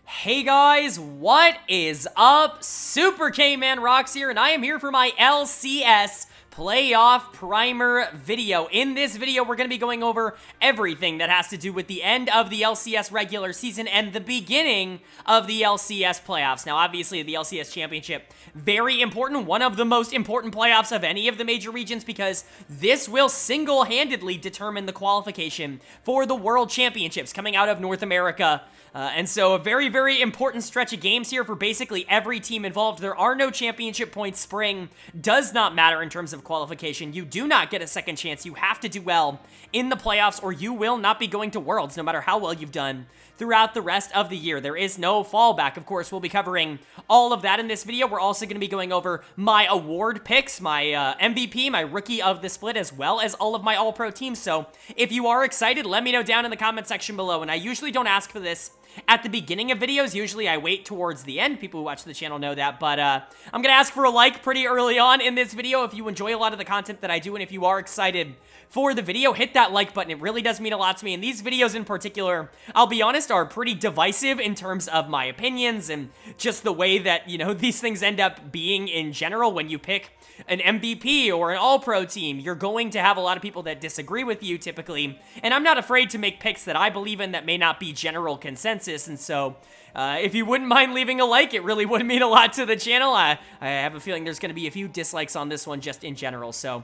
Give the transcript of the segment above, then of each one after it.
Hey guys, what is up? Super K-Man Rocks here, and I am here for my LCS Playoff Primer video. In this video, we're going to be going over everything that has to do with the end of the LCS regular season and the beginning of the LCS playoffs. Now, obviously, the LCS Championship, very important, one of the most important playoffs of any of the major regions, because this will single-handedly determine the qualification for the World Championships coming out of North America. And so a very, very important stretch of games here for basically every team involved. There are no championship points. Spring does not matter in terms of qualification. You do not get a second chance. You have to do well in the playoffs or you will not be going to Worlds, no matter how well you've done throughout the rest of the year. There is no fallback. Of course, we'll be covering all of that in this video. We're also going to be going over my award picks, my MVP, my Rookie of the Split, as well as all of my All-Pro teams. So if you are excited, let me know down in the comment section below. And I usually don't ask for this at the beginning of videos. Usually I wait towards the end. People who watch the channel know that, but I'm going to ask for a like pretty early on in this video if you enjoy a lot of the content that I do, and if you are excited for the video, hit that like button. It really does mean a lot to me, and these videos in particular, I'll be honest, are pretty divisive in terms of my opinions and just the way that, you know, these things end up being in general. When you pick an MVP or an All-Pro team, you're going to have a lot of people that disagree with you typically, and I'm not afraid to make picks that I believe in that may not be general consensus. And so if you wouldn't mind leaving a like, it really would mean a lot to the channel. I have a feeling there's going to be a few dislikes on this one just in general, so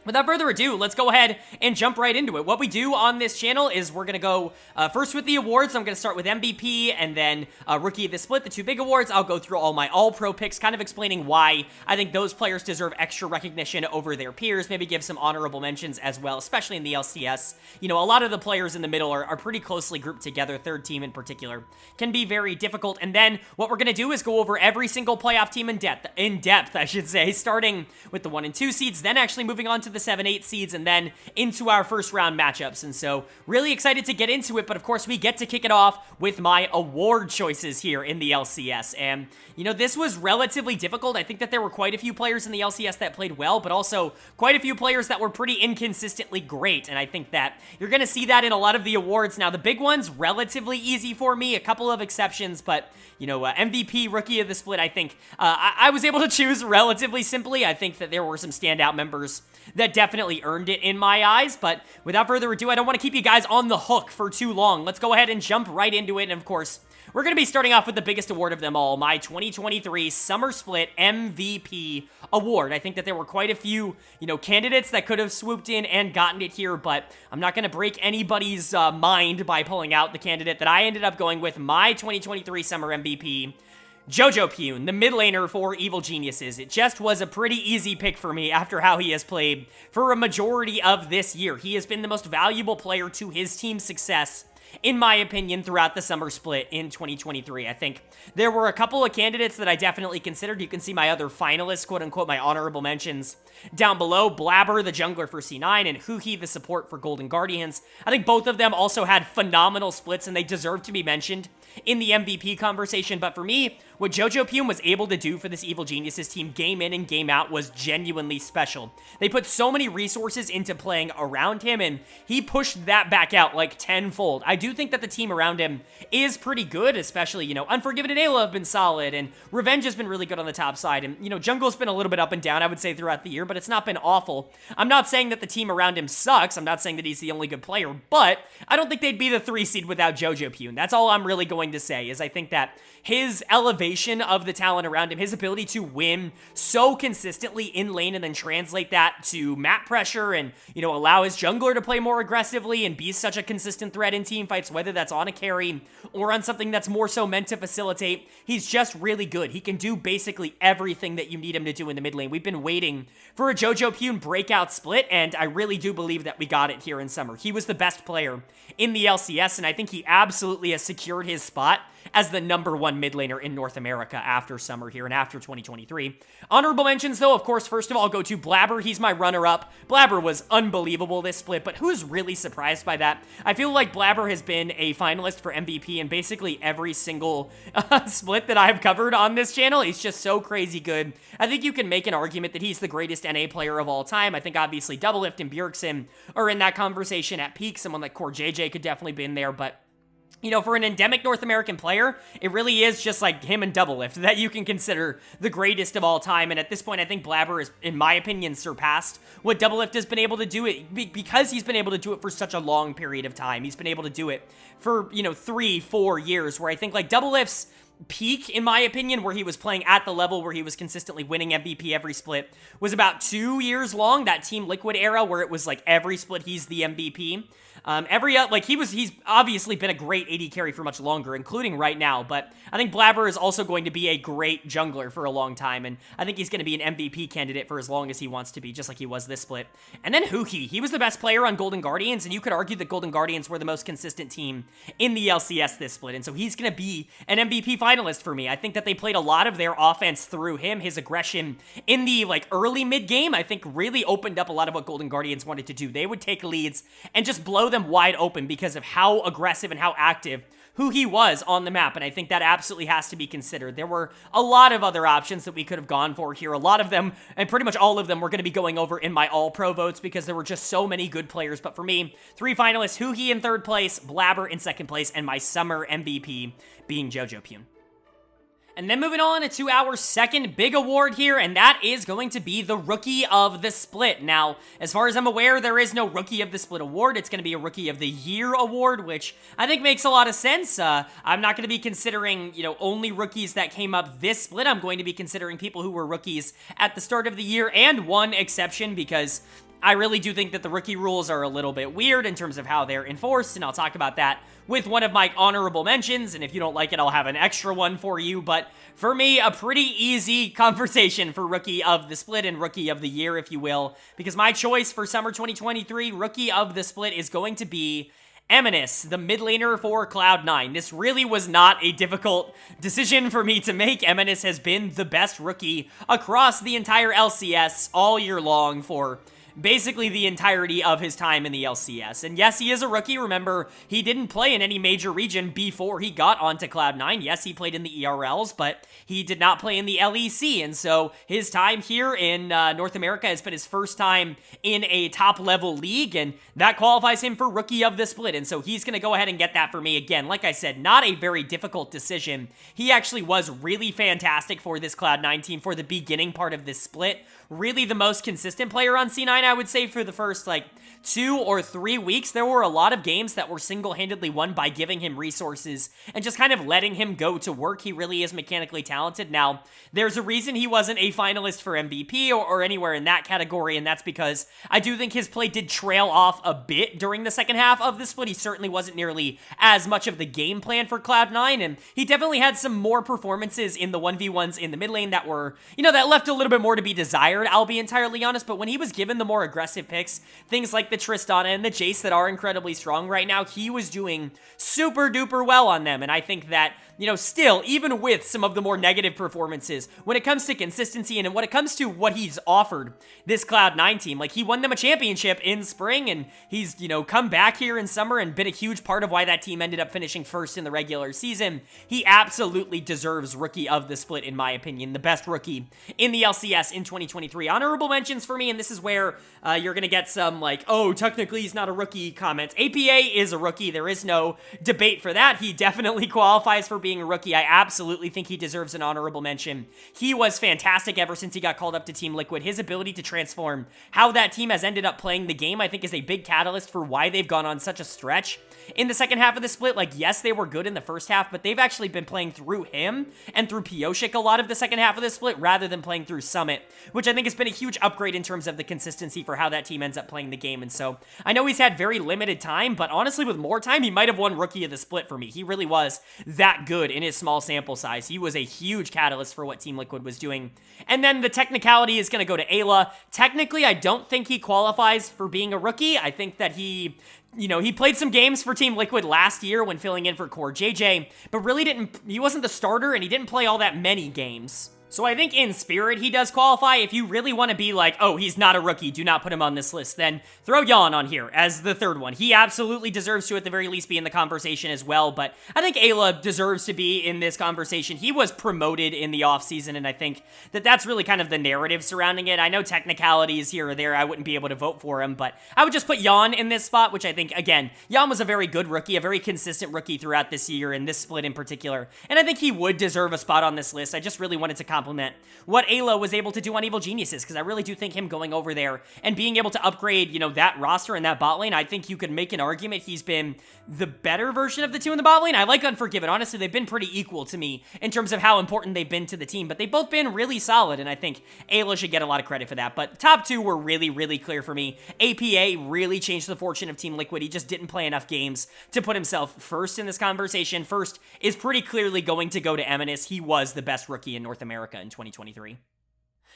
without further ado, let's go ahead and jump right into it. What we do on this channel is we're going to go first with the awards. I'm going to start with MVP and then Rookie of the Split, the two big awards. I'll go through all my All-Pro picks, kind of explaining why I think those players deserve extra recognition over their peers, maybe give some honorable mentions as well, especially in the LCS. You know, a lot of the players in the middle are pretty closely grouped together. Third team in particular can be very difficult. And then what we're going to do is go over every single playoff team in depth, I should say, starting with the 1 and 2 seeds, then actually moving on to the 7-8 seeds, and then into our first round matchups. And so really excited to get into it, but of course we get to kick it off with my award choices here in the LCS. And you know, this was relatively difficult. I think that there were quite a few players in the LCS that played well, but also quite a few players that were pretty inconsistently great, and I think that you're gonna see that in a lot of the awards. Now, the big ones, relatively easy for me, a couple of exceptions, but you know, MVP, Rookie of the Split, I think I was able to choose relatively simply. I think that there were some standout members that definitely earned it in my eyes, but without further ado, I don't want to keep you guys on the hook for too long. Let's go ahead and jump right into it, and of course, we're going to be starting off with the biggest award of them all, my 2023 Summer Split MVP award. I think that there were quite a few, you know, candidates that could have swooped in and gotten it here, but I'm not going to break anybody's mind by pulling out the candidate that I ended up going with, my 2023 Summer MVP, JoJo, the mid laner for Evil Geniuses. It just was a pretty easy pick for me after how he has played for a majority of this year. He has been the most valuable player to his team's success, in my opinion, throughout the Summer Split in 2023. I think there were a couple of candidates that I definitely considered. You can see my other finalists, quote-unquote, my honorable mentions down below. Blabber, the jungler for C9, and Huhi, the support for Golden Guardians. I think both of them also had phenomenal splits, and they deserve to be mentioned in the MVP conversation. But for me, what JoJo was able to do for this Evil Geniuses team game in and game out was genuinely special. They put so many resources into playing around him, and he pushed that back out like tenfold. I do think that the team around him is pretty good, especially, you know, Unforgiven and Ayla have been solid, and Revenge has been really good on the top side, and, you know, Jungle's been a little bit up and down, I would say, throughout the year, but it's not been awful. I'm not saying that the team around him sucks. I'm not saying that he's the only good player, but I don't think they'd be the 3 seed without JoJo, and that's all I'm really going to say, is I think that his elevation of the talent around him, his ability to win so consistently in lane and then translate that to map pressure and, you know, allow his jungler to play more aggressively and be such a consistent threat in team fights, whether that's on a carry or on something that's more so meant to facilitate, he's just really good. He can do basically everything that you need him to do in the mid lane. We've been waiting for a JoJo breakout split, and I really do believe that we got it here in summer. He was the best player in the LCS, and I think he absolutely has secured his spot as the #1 mid laner in North America after summer here and after 2023. Honorable mentions, though, of course, first of all, go to Blabber. He's my runner-up. Blabber was unbelievable this split, but who's really surprised by that? I feel like Blabber has been a finalist for MVP in basically every single split that I've covered on this channel. He's just so crazy good. I think you can make an argument that he's the greatest NA player of all time. I think, obviously, Doublelift and Bjergsen are in that conversation at peak. Someone like Core JJ could definitely be in there, but for an endemic North American player, it really is just like him and Doublelift that you can consider the greatest of all time. And at this point, I think Blabber is, in my opinion, surpassed what Doublelift has been able to do it because he's been able to do it for such a long period of time. He's been able to do it for, 3-4 years, where I think like Doublelift's peak, in my opinion, where he was playing at the level where he was consistently winning MVP every split, was about 2 years long. That Team Liquid era where it was like every split he's the MVP. He's obviously been a great AD carry for much longer, including right now, but I think Blabber is also going to be a great jungler for a long time, and I think he's going to be an MVP candidate for as long as he wants to be, just like he was this split. And then Huki, he was the best player on Golden Guardians, and you could argue that Golden Guardians were the most consistent team in the LCS this split, and so he's going to be an MVP finalist for me. I think that they played a lot of their offense through him. His aggression in the early mid game, I think, really opened up a lot of what Golden Guardians wanted to do. They would take leads and just blow them wide open because of how aggressive and how active who he was on the map, and I think that absolutely has to be considered. There were a lot of other options that we could have gone for here. A lot of them, and pretty much all of them, we're going to be going over in my all-pro votes because there were just so many good players. But for me, 3 finalists, Huki in 3rd place, Blabber in 2nd place, and my summer MVP being Jojo Pune. And then moving on to our second big award here, and that is going to be the Rookie of the Split. Now, as far as I'm aware, there is no Rookie of the Split award. It's going to be a Rookie of the Year award, which I think makes a lot of sense. I'm not going to be considering, only rookies that came up this split. I'm going to be considering people who were rookies at the start of the year, and one exception, because I really do think that the rookie rules are a little bit weird in terms of how they're enforced, and I'll talk about that with one of my honorable mentions, and if you don't like it, I'll have an extra one for you. But for me, a pretty easy conversation for Rookie of the Split and Rookie of the Year, if you will, because my choice for Summer 2023 Rookie of the Split is going to be Emenis, the mid laner for Cloud9. This really was not a difficult decision for me to make. Emenis has been the best rookie across the entire LCS all year long for basically the entirety of his time in the LCS. And yes, he is a rookie. Remember, he didn't play in any major region before he got onto Cloud9. Yes, he played in the ERLs, but he did not play in the LEC. And so his time here in North America has been his first time in a top-level league, and that qualifies him for Rookie of the Split. And so he's going to go ahead and get that for me. Again, like I said, not a very difficult decision. He actually was really fantastic for this Cloud9 team for the beginning part of this split. Really the most consistent player on C9, I would say, for the first, 2 or 3 weeks. There were a lot of games that were single-handedly won by giving him resources and just kind of letting him go to work. He really is mechanically talented. Now, there's a reason he wasn't a finalist for MVP or anywhere in that category, and that's because I do think his play did trail off a bit during the second half of the split. He certainly wasn't nearly as much of the game plan for Cloud9, and he definitely had some more performances in the 1v1s in the mid lane that were, that left a little bit more to be desired, I'll be entirely honest. But when he was given the more aggressive picks, things like the Tristana and the Jace that are incredibly strong right now, he was doing super duper well on them. And I think that, still, even with some of the more negative performances, when it comes to consistency and when it comes to what he's offered this Cloud9 team, he won them a championship in spring, and he's, come back here in summer and been a huge part of why that team ended up finishing first in the regular season. He absolutely deserves Rookie of the Split, in my opinion, the best rookie in the LCS in 2023. Honorable mentions for me, and this is where you're going to get some, oh, technically he's not a rookie comments. APA is a rookie. There is no debate for that. He definitely qualifies for being a rookie. I absolutely think he deserves an honorable mention. He was fantastic ever since he got called up to Team Liquid. His ability to transform how that team has ended up playing the game, I think, is a big catalyst for why they've gone on such a stretch in the second half of the split. Yes, they were good in the first half, but they've actually been playing through him and through Pioshik a lot of the second half of the split rather than playing through Summit, which I think has been a huge upgrade in terms of the consistency for how that team ends up playing the game. And so I know he's had very limited time, but honestly, with more time, he might have won Rookie of the Split for me. He really was that good in his small sample size. He was a huge catalyst for what Team Liquid was doing. And then the technicality is going to go to Ayla. Technically, I don't think he qualifies for being a rookie. I think that he played some games for Team Liquid last year when filling in for Core JJ, but really he wasn't the starter, and he didn't play all that many games. So I think in spirit he does qualify. If you really want to be like, oh, he's not a rookie, do not put him on this list, then throw Jan on here as the third one. He absolutely deserves to at the very least be in the conversation as well, but I think Ayla deserves to be in this conversation. He was promoted in the offseason, and I think that that's really kind of the narrative surrounding it. I know technicalities here or there, I wouldn't be able to vote for him, but I would just put Jan in this spot, which I think, again, Jan was a very good rookie, a very consistent rookie throughout this year, and this split in particular, and I think he would deserve a spot on this list. I just really wanted to compliment what Ayla was able to do on Evil Geniuses, because I really do think him going over there and being able to upgrade, you know, that roster and that bot lane, I think you could make an argument he's been the better version of the two in the bot lane. I like Unforgiven. Honestly, they've been pretty equal to me in terms of how important they've been to the team, but they've both been really solid, and I think Ayla should get a lot of credit for that. But top two were really, really clear for me. APA really changed the fortune of Team Liquid. He just didn't play enough games to put himself first in this conversation. First is pretty clearly going to go to Eminus. He was the best rookie in North America in 2023.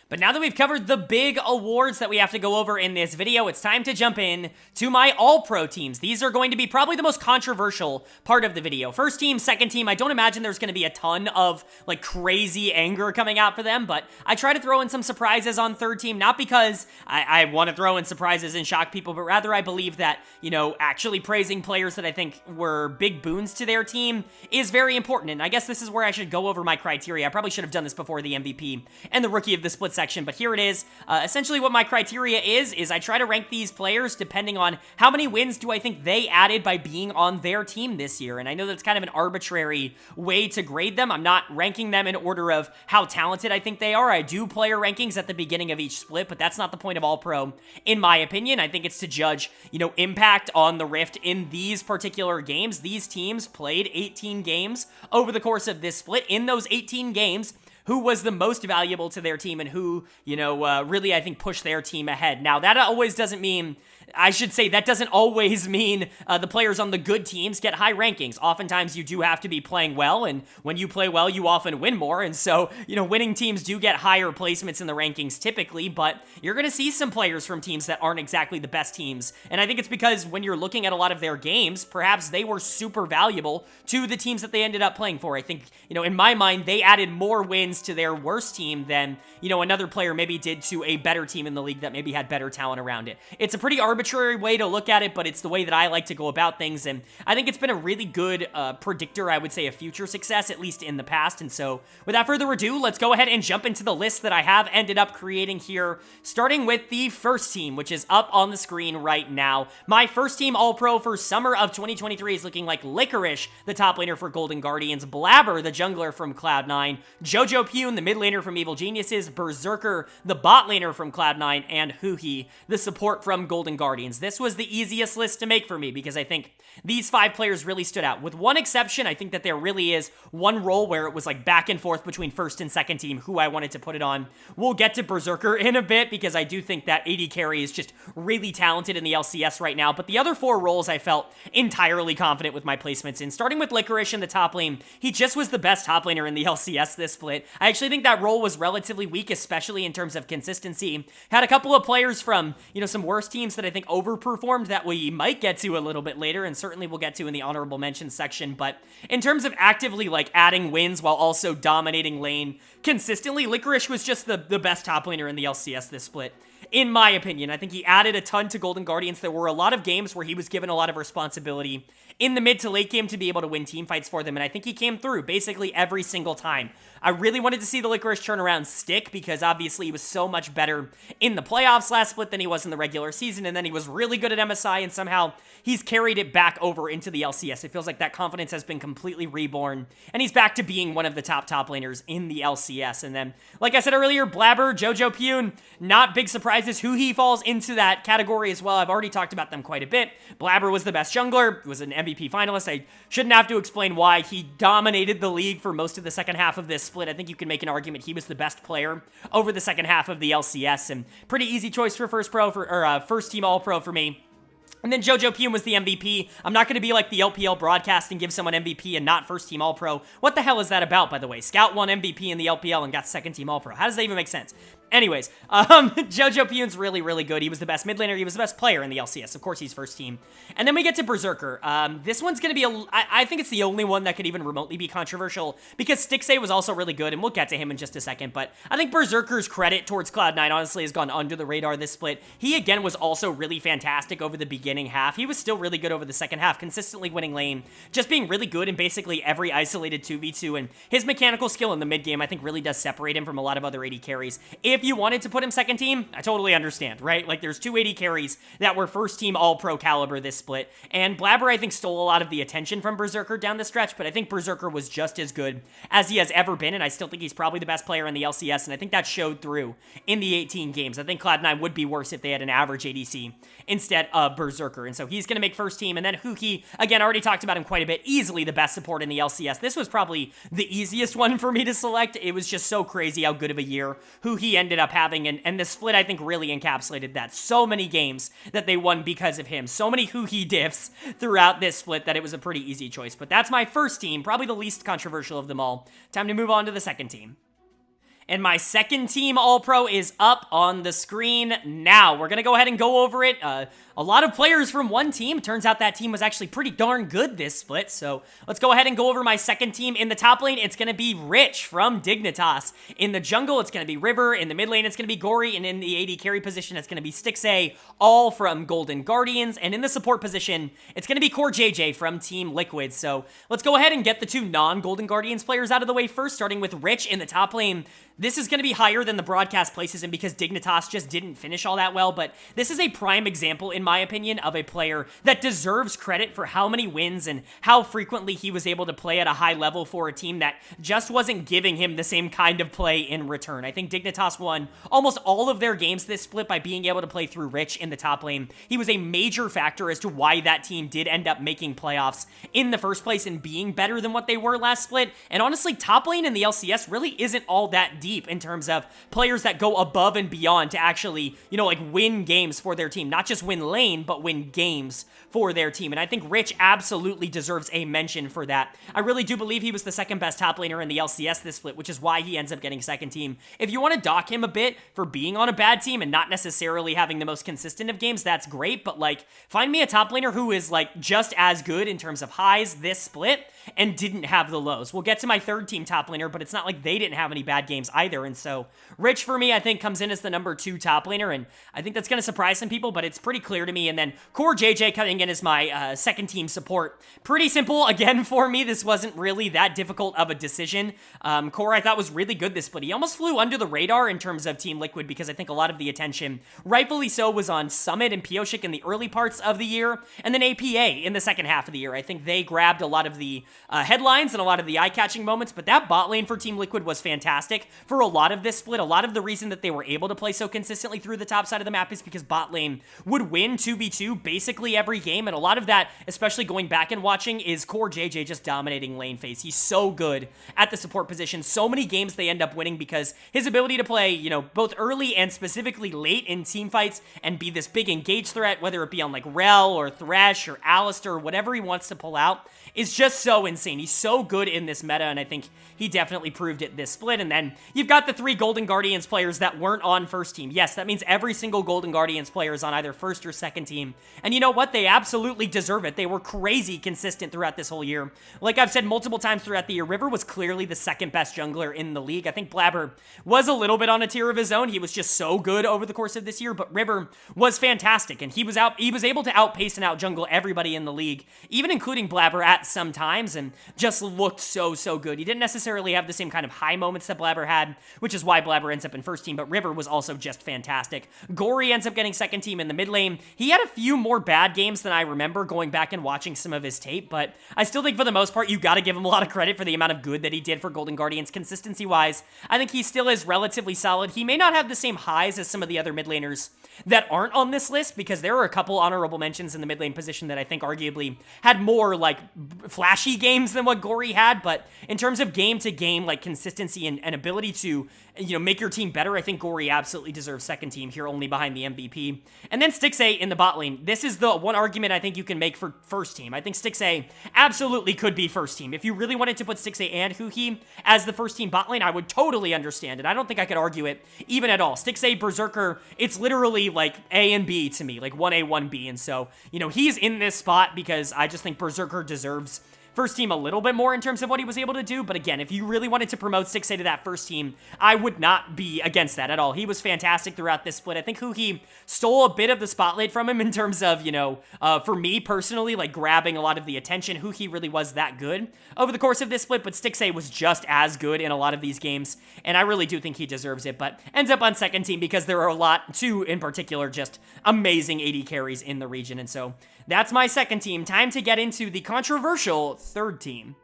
But now that we've covered the big awards that we have to go over in this video, it's time to jump in to my all-pro teams. These are going to be probably the most controversial part of the video. First team, second team, I don't imagine there's going to be a ton of, like, crazy anger coming out for them, but I try to throw in some surprises on third team, not because I want to throw in surprises and shock people, but rather I believe that, you know, actually praising players that I think were big boons to their team is very important, and I guess this is where I should go over my criteria. I probably should have done this before the MVP and the Rookie of the Split section, but here it is. Essentially what my criteria is I try to rank these players depending on how many wins do I think they added by being on their team this year, and I know that's kind of an arbitrary way to grade them. I'm not ranking them in order of how talented I think they are. I do player rankings at the beginning of each split, but that's not the point of All-Pro, in my opinion. I think it's to judge, you know, impact on the Rift in these particular games. These teams played 18 games over the course of this split. In those 18 games, who was the most valuable to their team and who, you know, really, I think, pushed their team ahead. Now, that always doesn't mean, I should say, that doesn't always mean the players on the good teams get high rankings. Oftentimes, you do have to be playing well, and when you play well, you often win more, and so, you know, winning teams do get higher placements in the rankings typically, but you're going to see some players from teams that aren't exactly the best teams, and I think it's because when you're looking at a lot of their games, perhaps they were super valuable to the teams that they ended up playing for. I think, you know, in my mind, they added more wins to their worst team than, you know, another player maybe did to a better team in the league that maybe had better talent around it. It's a pretty arbitrary way to look at it, but it's the way that I like to go about things, and I think it's been a really good predictor, I would say, of future success, at least in the past. And so without further ado, let's go ahead and jump into the list that I have ended up creating here, starting with the first team, which is up on the screen right now. My first team All-Pro for summer of 2023 is looking like Licorice, the top laner for Golden Guardians, Blabber, the jungler from Cloud9, Jojo Pune, the mid laner from Evil Geniuses, Berserker, the bot laner from Cloud9, and Huhi, the support from Golden Guardians. This was the easiest list to make for me because I think these 5 players really stood out. With one exception, I think that there really is one role where it was like back and forth between first and second team who I wanted to put it on. We'll get to Berserker in a bit because I do think that AD Carry is just really talented in the LCS right now, but the other 4 roles I felt entirely confident with my placements in. Starting with Licorice in the top lane, he just was the best top laner in the LCS this split. I actually think that role was relatively weak, especially in terms of consistency. Had a couple of players from, you know, some worse teams that I think overperformed that we might get to a little bit later, and certainly we'll get to in the honorable mentions section, but in terms of actively, like, adding wins while also dominating lane consistently, Licorice was just the best top laner in the LCS this split. In my opinion, I think he added a ton to Golden Guardians. There were a lot of games where he was given a lot of responsibility in the mid to late game to be able to win team fights for them, and I think he came through basically every single time. I really wanted to see the Licorice turnaround stick because obviously he was so much better in the playoffs last split than he was in the regular season, and then he was really good at MSI, and somehow he's carried it back over into the LCS. It feels like that confidence has been completely reborn, and he's back to being one of the top laners in the LCS. And then, like I said earlier, Blabber, Jojo Pune, not big surprises. Huhi falls into that category as well. I've already talked about them quite a bit. Blabber was the best jungler, was an MVP finalist. I shouldn't have to explain why. He dominated the league for most of the second half of this split. I think you can make an argument he was the best player over the second half of the LCS, and pretty easy choice for first team All-Pro for me. And then Jojo Pune was the MVP. I'm not going to be like the LPL broadcast and give someone MVP and not first team All-Pro. What the hell is that about, by the way? Scout won MVP in the LPL and got second team All-Pro. How does that even make sense? Anyways, Jojo Pion's really, really good. He was the best mid laner. He was the best player in the LCS. Of course, he's first team. And then we get to Berserker. This one's going to be, I think it's the only one that could even remotely be controversial because Stixxay was also really good, and we'll get to him in just a second. But I think Berserker's credit towards Cloud9 honestly has gone under the radar this split. He, again, was also really fantastic over the beginning half. He was still really good over the second half, consistently winning lane, just being really good in basically every isolated 2v2. And his mechanical skill in the mid game, I think, really does separate him from a lot of other AD carries. If you wanted to put him second team, I totally understand, right? Like, there's two AD carries that were first team all-pro caliber this split, and Blabber, I think, stole a lot of the attention from Berserker down the stretch, but I think Berserker was just as good as he has ever been, and I still think he's probably the best player in the LCS, and I think that showed through in the 18 games. I think Cloud9 would be worse if they had an average ADC instead of Berserker, and so he's going to make first team, and then Huki, again, I already talked about him quite a bit, easily the best support in the LCS. This was probably the easiest one for me to select. It was just so crazy how good of a year Huki ended up having, and the split, I think, really encapsulated that. So many games that they won because of him. So many Huki diffs throughout this split that it was a pretty easy choice. But that's my first team, probably the least controversial of them all. Time to move on to the second team. And my second team All-Pro is up on the screen now. We're going to go ahead and go over it. A lot of players from one team. Turns out that team was actually pretty darn good this split. So let's go ahead and go over my second team. In the top lane, it's going to be Rich from Dignitas. In the jungle, it's going to be River. In the mid lane, it's going to be Gory. And in the AD carry position, it's going to be Stixxay, all from Golden Guardians. And in the support position, it's going to be Core JJ from Team Liquid. So let's go ahead and get the two non-Golden Guardians players out of the way first, starting with Rich in the top lane. This is going to be higher than the broadcast places him because Dignitas just didn't finish all that well, but this is a prime example, in my opinion, of a player that deserves credit for how many wins and how frequently he was able to play at a high level for a team that just wasn't giving him the same kind of play in return. I think Dignitas won almost all of their games this split by being able to play through Rich in the top lane. He was a major factor as to why that team did end up making playoffs in the first place and being better than what they were last split. And honestly, top lane in the LCS really isn't all that deep in terms of players that go above and beyond to actually, like win games for their team. Not just win lane, but win games for their team. And I think Rich absolutely deserves a mention for that. I really do believe he was the second best top laner in the LCS this split, which is why he ends up getting second team. If you want to dock him a bit for being on a bad team and not necessarily having the most consistent of games, that's great. But find me a top laner who is just as good in terms of highs this split and didn't have the lows. We'll get to my third team top laner, but it's not like they didn't have any bad games either. And so Rich, for me, I think comes in as the number 2 top laner, and I think that's going to surprise some people, but it's pretty clear to me. And then Core JJ coming in as my second team support. Pretty simple, again, for me. This wasn't really that difficult of a decision. Core, I thought, was really good this split. He almost flew under the radar in terms of Team Liquid because I think a lot of the attention, rightfully so, was on Summit and Pioshik in the early parts of the year, and then APA in the second half of the year. I think they grabbed a lot of the headlines and a lot of the eye-catching moments, but that bot lane for Team Liquid was fantastic for a lot of this split. A lot of the reason that they were able to play so consistently through the top side of the map is because bot lane would win 2v2 basically every game, and a lot of that, especially going back and watching, is Core JJ just dominating lane phase. He's so good at the support position. So many games they end up winning because his ability to play, both early and specifically late in team fights and be this big engage threat, whether it be on Rel or Thresh or Alistair or whatever he wants to pull out, is just so insane. He's so good in this meta, and I think he definitely proved it this split. And then you've got the 3 Golden Guardians players that weren't on first team. Yes, that means every single Golden Guardians player is on either first or second team. And you know what? They absolutely deserve it. They were crazy consistent throughout this whole year. Like I've said multiple times throughout the year, River was clearly the second best jungler in the league. I think Blabber was a little bit on a tier of his own. He was just so good over the course of this year, but River was fantastic, and he was able to outpace and outjungle everybody in the league, even including Blabber at some times, and just looked so good. He didn't necessarily have the same kind of high moments that Blabber had, which is why Blabber ends up in first team, but River was also just fantastic. Gory ends up getting second team in the mid lane. He had a few more bad games than I remember going back and watching some of his tape, but I still think for the most part, you gotta give him a lot of credit for the amount of good that he did for Golden Guardians consistency-wise. I think he still is relatively solid. He may not have the same highs as some of the other mid laners that aren't on this list, because there are a couple honorable mentions in the mid lane position that I think arguably had more flashy games than what Gory had, but in terms of game-to-game, like, consistency and ability to, you know, make your team better, I think Gory absolutely deserves second team here, only behind the MVP. And then Stixxay in the bot lane. This is the one argument I think you can make for first team. I think Stixxay absolutely could be first team. If you really wanted to put Stixxay and Huhi as the first team bot lane, I would totally understand it. I don't think I could argue it even at all. Stixxay, Berserker, it's literally like A and B to me, like 1A, 1B. And so, you know, he's in this spot because I just think Berserker deserves first team a little bit more in terms of what he was able to do, but again, if you really wanted to promote Stixxay to that first team, I would not be against that at all. He was fantastic throughout this split. I think Huhi stole a bit of the spotlight from him in terms of, you know, for me personally, like grabbing a lot of the attention. Huhi really was that good over the course of this split, but Stixxay was just as good in a lot of these games, and I really do think he deserves it, but ends up on second team because there are a lot, two in particular, just amazing AD carries in the region, and so that's my second team. Time to get into the controversial third team.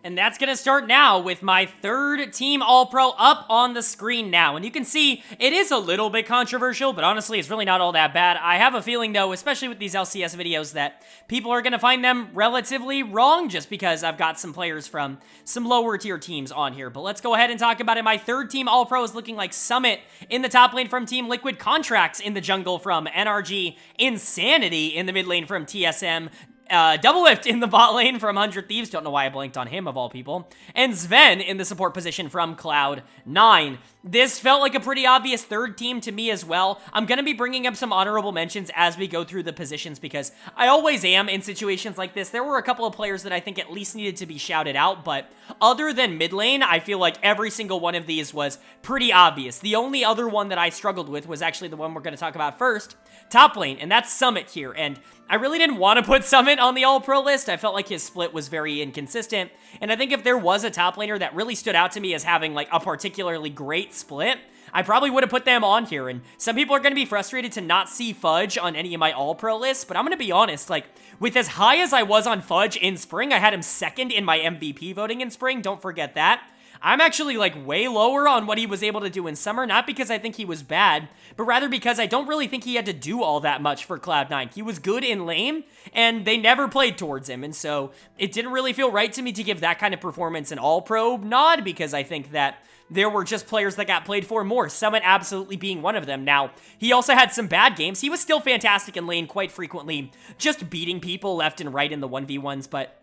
And that's going to start now with my third team All-Pro up on the screen now. And you can see it is a little bit controversial, but honestly, it's really not all that bad. I have a feeling, though, especially with these LCS videos, that people are going to find them relatively wrong just because I've got some players from some lower tier teams on here. But let's go ahead and talk about it. My third team All-Pro is looking like Summit in the top lane from Team Liquid, Contracts in the jungle from NRG, Insanity in the mid lane from TSM, Double Lift in the bot lane from 100 Thieves. Don't know why I blanked on him, of all people. And Sven in the support position from Cloud9. This felt like a pretty obvious third team to me as well. I'm going to be bringing up some honorable mentions as we go through the positions because I always am in situations like this. There were a couple of players that I think at least needed to be shouted out, but other than mid lane, I feel like every single one of these was pretty obvious. The only other one that I struggled with was actually the one we're going to talk about first, top lane, and that's Summit here. And I really didn't want to put Summit on the All-Pro list. I felt like his split was very inconsistent, and I think if there was a top laner that really stood out to me as having like a particularly great split, I probably would have put them on here. And some people are going to be frustrated to not see Fudge on any of my All-Pro lists, but I'm going to be honest, like, with as high as I was on Fudge in spring, I had him second in my MVP voting in spring, don't forget that. I'm actually like way lower on what he was able to do in summer, not because I think he was bad, but rather because I don't really think he had to do all that much for Cloud9. He was good in lane, and they never played towards him, and so it didn't really feel right to me to give that kind of performance an all-pro nod, because I think that there were just players that got played for more, Summit absolutely being one of them. Now, he also had some bad games. He was still fantastic in lane quite frequently, just beating people left and right in the 1v1s, but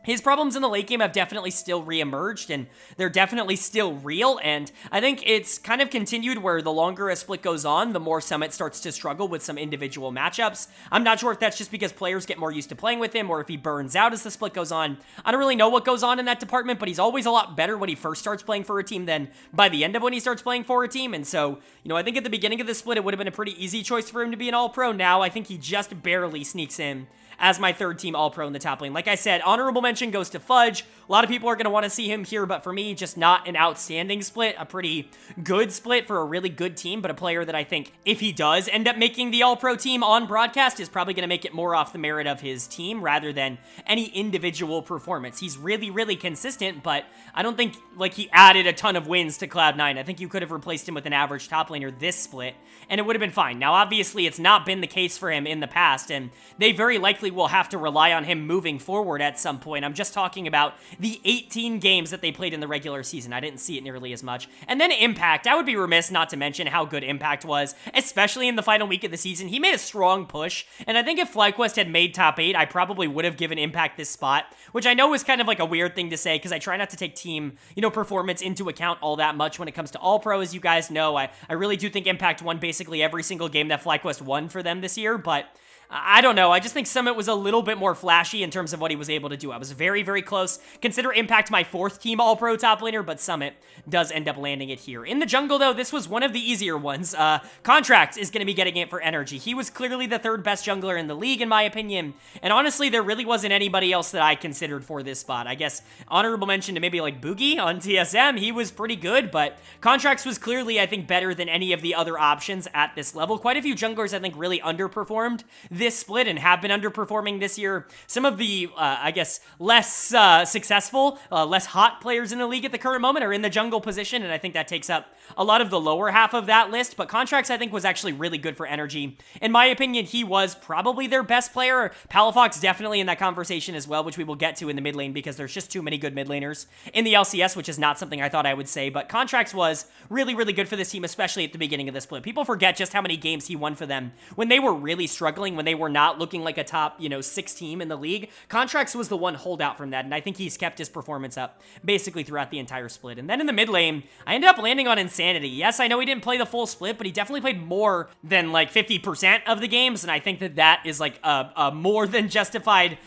his problems in the late game have definitely still re-emerged, and they're definitely still real, and I think it's kind of continued where the longer a split goes on, the more Summit starts to struggle with some individual matchups. I'm not sure if that's just because players get more used to playing with him, or if he burns out as the split goes on. I don't really know what goes on in that department, but he's always a lot better when he first starts playing for a team than by the end of when he starts playing for a team, and so, you know, I think at the beginning of the split, it would have been a pretty easy choice for him to be an all-pro. Now, I think he just barely sneaks in as my third team All-Pro in the top lane. Like I said, honorable mention goes to Fudge. A lot of people are going to want to see him here, but for me, just not an outstanding split. A pretty good split for a really good team, but a player that I think, if he does end up making the All-Pro team on broadcast, is probably going to make it more off the merit of his team rather than any individual performance. He's really, really consistent, but I don't think, like, he added a ton of wins to Cloud9. I think you could have replaced him with an average top laner this split, and it would have been fine. Now, obviously, it's not been the case for him in the past, and they very likely will have to rely on him moving forward at some point. I'm just talking about the 18 games that they played in the regular season. I didn't see it nearly as much. And then Impact. I would be remiss not to mention how good Impact was, especially in the final week of the season. He made a strong push, and I think if FlyQuest had made top 8, I probably would have given Impact this spot, which I know is kind of like a weird thing to say because I try not to take team, you know, performance into account all that much when it comes to All-Pro, as you guys know. I really do think Impact won basically every single game that FlyQuest won for them this year, but I don't know. I just think Summit was a little bit more flashy in terms of what he was able to do. I was very, very close. Consider Impact my fourth team All-Pro top laner, but Summit does end up landing it here. In the jungle, though, this was one of the easier ones. Contracts is going to be getting it for Energy. He was clearly the third best jungler in the league, in my opinion, and honestly, there really wasn't anybody else that I considered for this spot. I guess honorable mention to maybe like Boogie on TSM. He was pretty good, but Contracts was clearly, I think, better than any of the other options at this level. Quite a few junglers, I think, really underperformed this split and have been underperforming this year. Some of the, I guess, less successful, less hot players in the league at the current moment are in the jungle position, and I think that takes up a lot of the lower half of that list, but Contracts I think was actually really good for Energy. In my opinion, he was probably their best player. Palafox definitely in that conversation as well, which we will get to in the mid lane because there's just too many good mid laners in the LCS, which is not something I thought I would say, but Contracts was really, really good for this team, especially at the beginning of the split. People forget just how many games he won for them when they were really struggling, when they were not looking like a top, 6 team in the league. Contracts was the one holdout from that, and I think he's kept his performance up basically throughout the entire split. And then in the mid lane, I ended up landing on Insanity. Yes, I know he didn't play the full split, but he definitely played more than like 50% of the games, and I think that that is like a more than justified,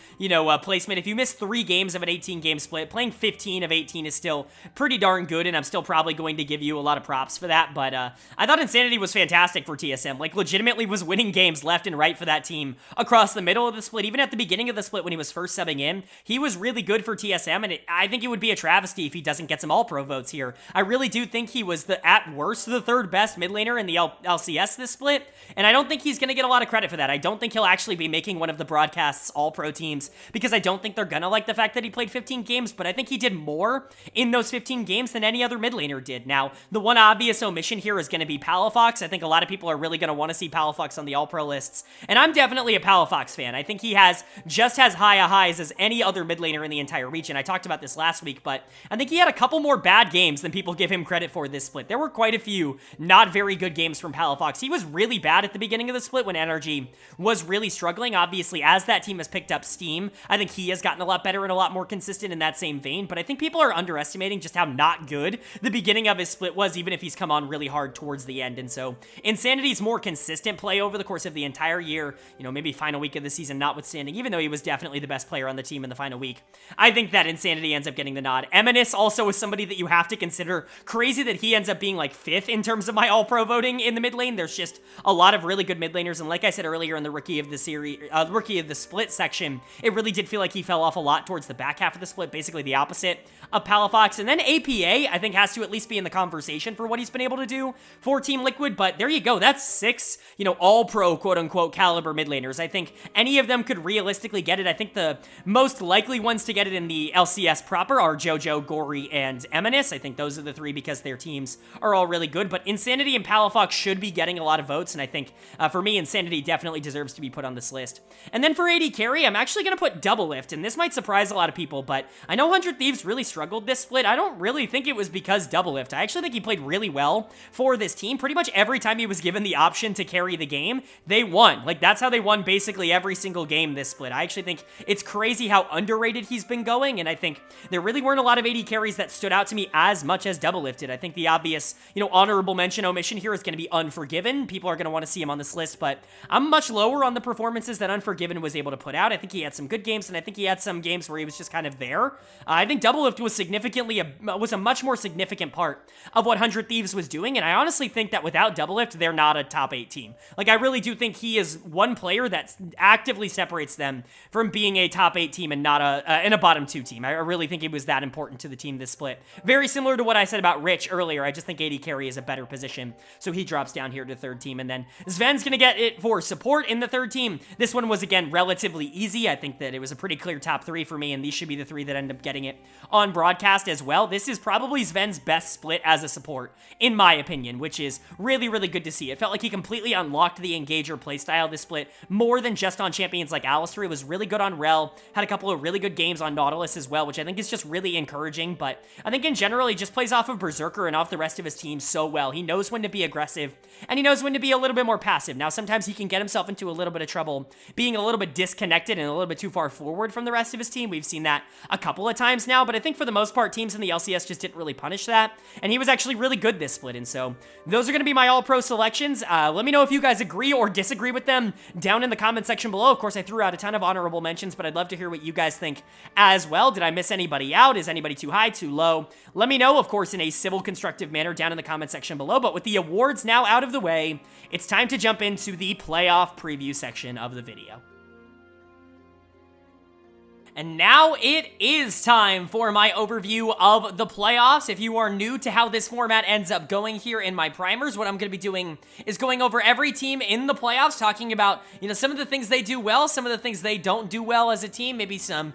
placement. If you miss 3 games of an 18-game split, playing 15 of 18 is still pretty darn good, and I'm still probably going to give you a lot of props for that, but I thought Insanity was fantastic for TSM. Like, legitimately was winning games left and right for that team across the middle of the split. Even at the beginning of the split when he was first subbing in, he was really good for TSM, and I think it would be a travesty if he doesn't get some All-Pro votes here. I really do think he was, at worst, the 3rd best mid laner in the LCS this split, and I don't think he's going to get a lot of credit for that. I don't think he'll actually be making one of the broadcast's All-Pro teams, because I don't think they're going to like the fact that he played 15 games, but I think he did more in those 15 games than any other mid laner did. Now, the one obvious omission here is going to be Palafox. I think a lot of people are really going to want to see Palafox on the All-Pro lists, and I'm definitely a Palafox fan. I think he has just as high a highs as any other mid laner in the entire region. I talked about this last week, but I think he had a couple more bad games than people give him credit for this split. There were quite a few not very good games from Palafox. He was really bad at the beginning of the split when Energy was really struggling. Obviously, as that team has picked up steam, I think he has gotten a lot better and a lot more consistent in that same vein, but I think people are underestimating just how not good the beginning of his split was, even if he's come on really hard towards the end. And so Insanity's more consistent play over the course of the entire year, maybe final week of the season notwithstanding, even though he was definitely the best player on the team in the final week, I think that Insanity ends up getting the nod. Eminus also is somebody that you have to consider. Crazy that he ends up being like 5th in terms of my All-Pro voting in the mid lane. There's just a lot of really good mid laners, and like I said earlier in the Rookie of the Series, Rookie of the Split section, it really did feel like he fell off a lot towards the back half of the split, basically the opposite of Palafox. And then APA, I think, has to at least be in the conversation for what he's been able to do for Team Liquid, but there you go. That's 6, all-pro, quote-unquote, caliber mid laners. I think any of them could realistically get it. I think the most likely ones to get it in the LCS proper are JoJo, Gory, and Eminus. I think those are the 3 because their teams are all really good, but Insanity and Palafox should be getting a lot of votes, and I think, for me, Insanity definitely deserves to be put on this list. And then for AD Carry, I'm actually going to put Doublelift, and this might surprise a lot of people, but I know 100 Thieves really struggled this split. I don't really think it was because Doublelift. I actually think he played really well for this team. Pretty much every time he was given the option to carry the game, they won. Like, that's how they won basically every single game this split. I actually think it's crazy how underrated he's been going, and I think there really weren't a lot of AD carries that stood out to me as much as Doublelift did. I think the obvious, honorable mention omission here is going to be Unforgiven. People are going to want to see him on this list, but I'm much lower on the performances that Unforgiven was able to put out. I think he had some good games, and I think he had some games where he was just kind of there. I think Doublelift was a much more significant part of what 100 Thieves was doing, and I honestly think that without Doublelift, they're not a top 8 team. Like, I really do think he is one player that actively separates them from being a top 8 team and not a bottom 2 team. I really think he was that important to the team this split. Very similar to what I said about Rich earlier. I just think AD Carry is a better position, so he drops down here to 3rd team, and then Sven's gonna get it for support in the 3rd team. This one was, again, relatively easy. I think that it was a pretty clear top 3 for me, and these should be the 3 that end up getting it on broadcast as well. This is probably Sven's best split as a support, in my opinion, which is really, really good to see. It felt like he completely unlocked the Engager playstyle this split, more than just on champions like Alistar. He was really good on Rel, had a couple of really good games on Nautilus as well, which I think is just really encouraging, but I think in general, he just plays off of Berserker and off the rest of his team so well. He knows when to be aggressive, and he knows when to be a little bit more passive. Now, sometimes he can get himself into a little bit of trouble being a little bit disconnected and a little bit too far forward from the rest of his team. We've seen that a couple of times now, but I think for the most part, teams in the LCS just didn't really punish that, and he was actually really good this split, and so those are going to be my all-pro selections. Let me know if you guys agree or disagree with them down in the comment section below. Of course, I threw out a ton of honorable mentions, but I'd love to hear what you guys think as well. Did I miss anybody out? Is anybody too high, too low? Let me know, of course, in a civil, constructive manner down in the comment section below, but with the awards now out of the way, it's time to jump into the playoff preview section of the video. And now it is time for my overview of the playoffs. If you are new to how this format ends up going here in my primers, what I'm going to be doing is going over every team in the playoffs, talking about, some of the things they do well, some of the things they don't do well as a team, maybe some,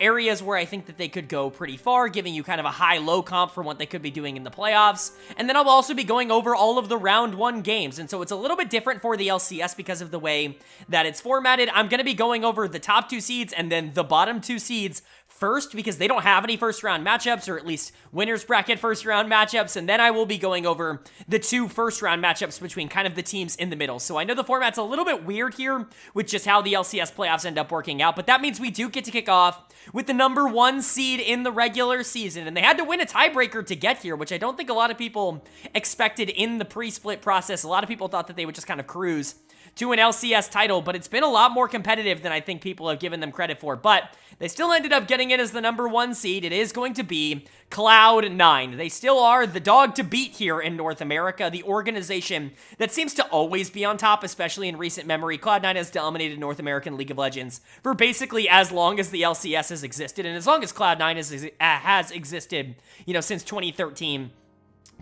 areas where I think that they could go pretty far, giving you kind of a high-low comp for what they could be doing in the playoffs. And then I'll also be going over all of the round 1 games. And so it's a little bit different for the LCS because of the way that it's formatted. I'm going to be going over the top 2 seeds and then the bottom 2 seeds first because they don't have any first round matchups, or at least winners bracket first round matchups, and then I will be going over the 2 first round matchups between kind of the teams in the middle. So I know the format's a little bit weird here with just how the LCS playoffs end up working out, but that means we do get to kick off with the number 1 seed in the regular season, and they had to win a tiebreaker to get here, which I don't think a lot of people expected in the pre-split process. A lot of people thought that they would just kind of cruise to an LCS title, but it's been a lot more competitive than I think people have given them credit for. But they still ended up getting it as the number 1 seed. It is going to be Cloud9. They still are the dog to beat here in North America, the organization that seems to always be on top, especially in recent memory. Cloud9 has dominated North American League of Legends for basically as long as the LCS has existed, and as long as Cloud9 has existed, since 2013.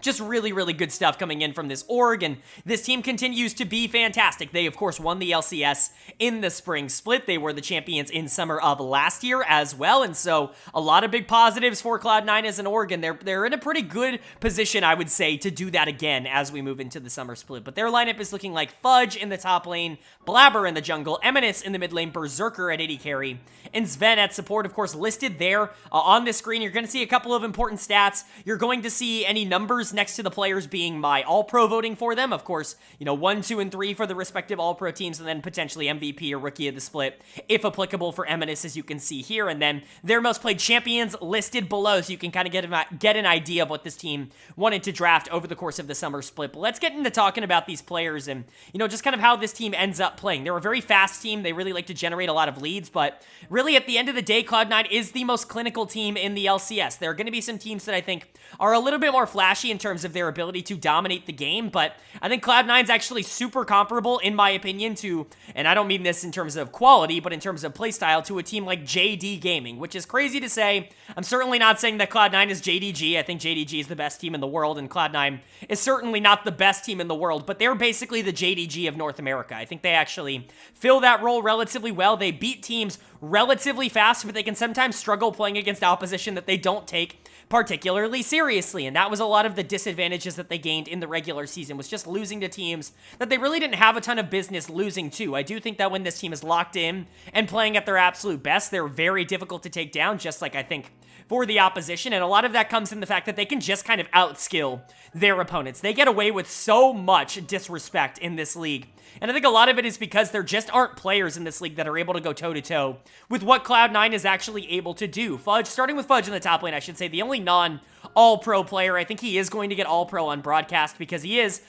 Just really, really good stuff coming in from this org, and this team continues to be fantastic. They, of course, won the LCS in the spring split. They were the champions in summer of last year as well, and so a lot of big positives for Cloud9 as an org, and they're in a pretty good position, I would say, to do that again as we move into the summer split. But their lineup is looking like Fudge in the top lane, Blabber in the jungle, Eminus in the mid lane, Berserker at AD carry, and Sven at support, of course, listed there on this screen. You're going to see a couple of important stats. You're going to see any numbers next to the players being my All-Pro voting for them. Of course, 1, 2, and 3 for the respective All-Pro teams, and then potentially MVP or Rookie of the Split, if applicable for Eminus, as you can see here. And then their most played champions listed below, so you can kind of get an idea of what this team wanted to draft over the course of the summer split. But let's get into talking about these players and, just kind of how this team ends up playing. They're a very fast team. They really like to generate a lot of leads, but really at the end of the day, Cloud9 is the most clinical team in the LCS. There are going to be some teams that I think are a little bit more flashy in terms of their ability to dominate the game, but I think Cloud9's actually super comparable, in my opinion, to, and I don't mean this in terms of quality, but in terms of playstyle, to a team like JD Gaming, which is crazy to say. I'm certainly not saying that Cloud9 is JDG. I think JDG is the best team in the world, and Cloud9 is certainly not the best team in the world, but they're basically the JDG of North America. I think they actually fill that role relatively well. They beat teams relatively fast, but they can sometimes struggle playing against opposition that they don't take particularly seriously, and that was a lot of the disadvantages that they gained in the regular season, was just losing to teams that they really didn't have a ton of business losing to. I do think that when this team is locked in and playing at their absolute best, they're very difficult to take down, just like I think for the opposition, and a lot of that comes in the fact that they can just kind of outskill their opponents. They get away with so much disrespect in this league, and I think a lot of it is because there just aren't players in this league that are able to go toe-to-toe with what Cloud9 is actually able to do. Fudge, starting with Fudge in the top lane, I should say, the only non-All-Pro player. I think he is going to get All-Pro on broadcast because he is,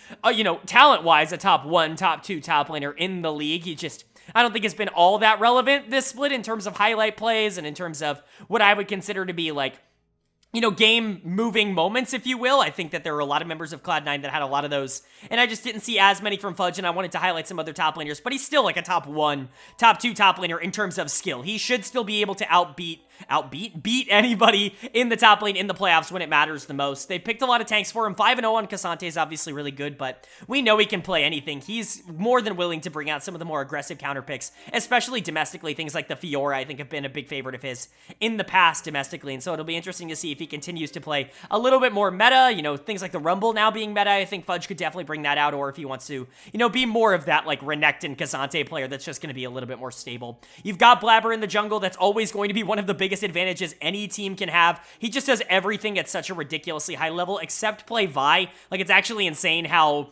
talent-wise, a top 1, top 2 top laner in the league. He just, I don't think it's been all that relevant this split in terms of highlight plays and in terms of what I would consider to be like, game-moving moments, if you will. I think that there are a lot of members of Cloud9 that had a lot of those, and I just didn't see as many from Fudge, and I wanted to highlight some other top laners, but he's still like a top 1, top 2 top laner in terms of skill. He should still be able to beat anybody in the top lane in the playoffs when it matters the most. They picked a lot of tanks for him. 5-0 on Cassante is obviously really good, but we know he can play anything. He's more than willing to bring out some of the more aggressive counter picks, especially domestically. Things like the Fiora, I think, have been a big favorite of his in the past domestically, and so it'll be interesting to see if he continues to play a little bit more meta, things like the Rumble now being meta. I think Fudge could definitely bring that out, or if he wants to, be more of that, like, Renekton Cassante player that's just going to be a little bit more stable. You've got Blabber in the jungle. That's always going to be one of the biggest advantages any team can have. He just does everything at such a ridiculously high level, except play Vi. Like, it's actually insane how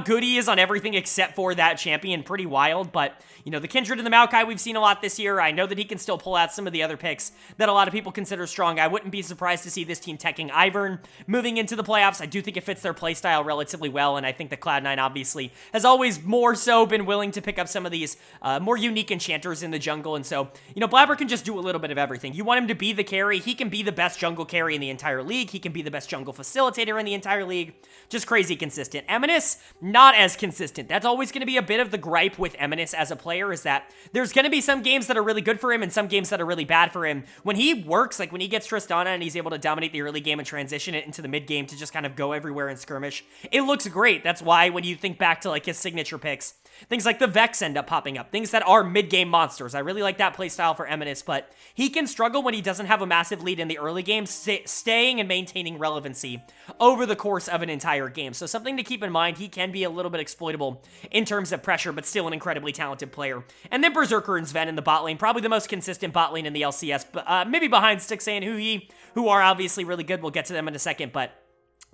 good he is on everything except for that champion. Pretty wild, but the Kindred and the Maokai we've seen a lot this year. I know that he can still pull out some of the other picks that a lot of people consider strong. I wouldn't be surprised to see this team teching Ivern moving into the playoffs. I do think it fits their playstyle relatively well, and I think that Cloud9 obviously has always more so been willing to pick up some of these more unique enchanters in the jungle, and so, Blabber can just do a little bit of everything. You want him to be the carry, he can be the best jungle carry in the entire league, he can be the best jungle facilitator in the entire league, just crazy consistent. Eminus Eminus, not as consistent. That's always going to be a bit of the gripe with Eminus as a player, is that there's going to be some games that are really good for him and some games that are really bad for him. When he works, like when he gets Tristana and he's able to dominate the early game and transition it into the mid game to just kind of go everywhere and skirmish, it looks great. That's why when you think back to like his signature picks, things like the Vex end up popping up. Things that are mid-game monsters. I really like that playstyle for Eminus, but he can struggle when he doesn't have a massive lead in the early game, staying and maintaining relevancy over the course of an entire game. So something to keep in mind, he can be a little bit exploitable in terms of pressure, but still an incredibly talented player. And then Berserker and Sven in the bot lane, probably the most consistent bot lane in the LCS, but maybe behind Stixxay and Huhi, who are obviously really good. We'll get to them in a second, but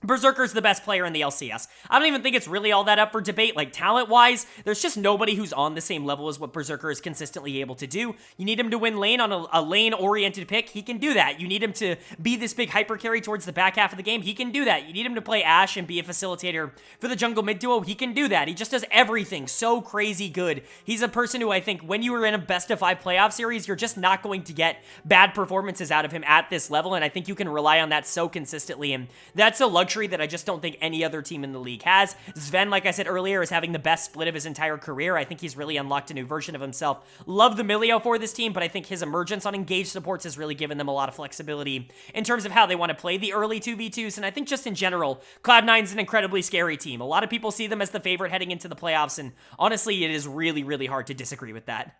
Berserker's the best player in the LCS. I don't even think it's really all that up for debate. Like, talent-wise, there's just nobody who's on the same level as what Berserker is consistently able to do. You need him to win lane on a lane-oriented pick. He can do that. You need him to be this big hyper carry towards the back half of the game. He can do that. You need him to play Ashe and be a facilitator for the jungle mid duo. He can do that. He just does everything so crazy good. He's a person who I think when you are in a best-of-5 playoff series, you're just not going to get bad performances out of him at this level, and I think you can rely on that so consistently, and that's a luxury that I just don't think any other team in the league has. Sven, like I said earlier, is having the best split of his entire career. I think he's really unlocked a new version of himself. Love the Milio for this team, but I think his emergence on engaged supports has really given them a lot of flexibility in terms of how they want to play the early 2v2s, and I think just in general, Cloud9's an incredibly scary team. A lot of people see them as the favorite heading into the playoffs, and honestly, it is really, really hard to disagree with that.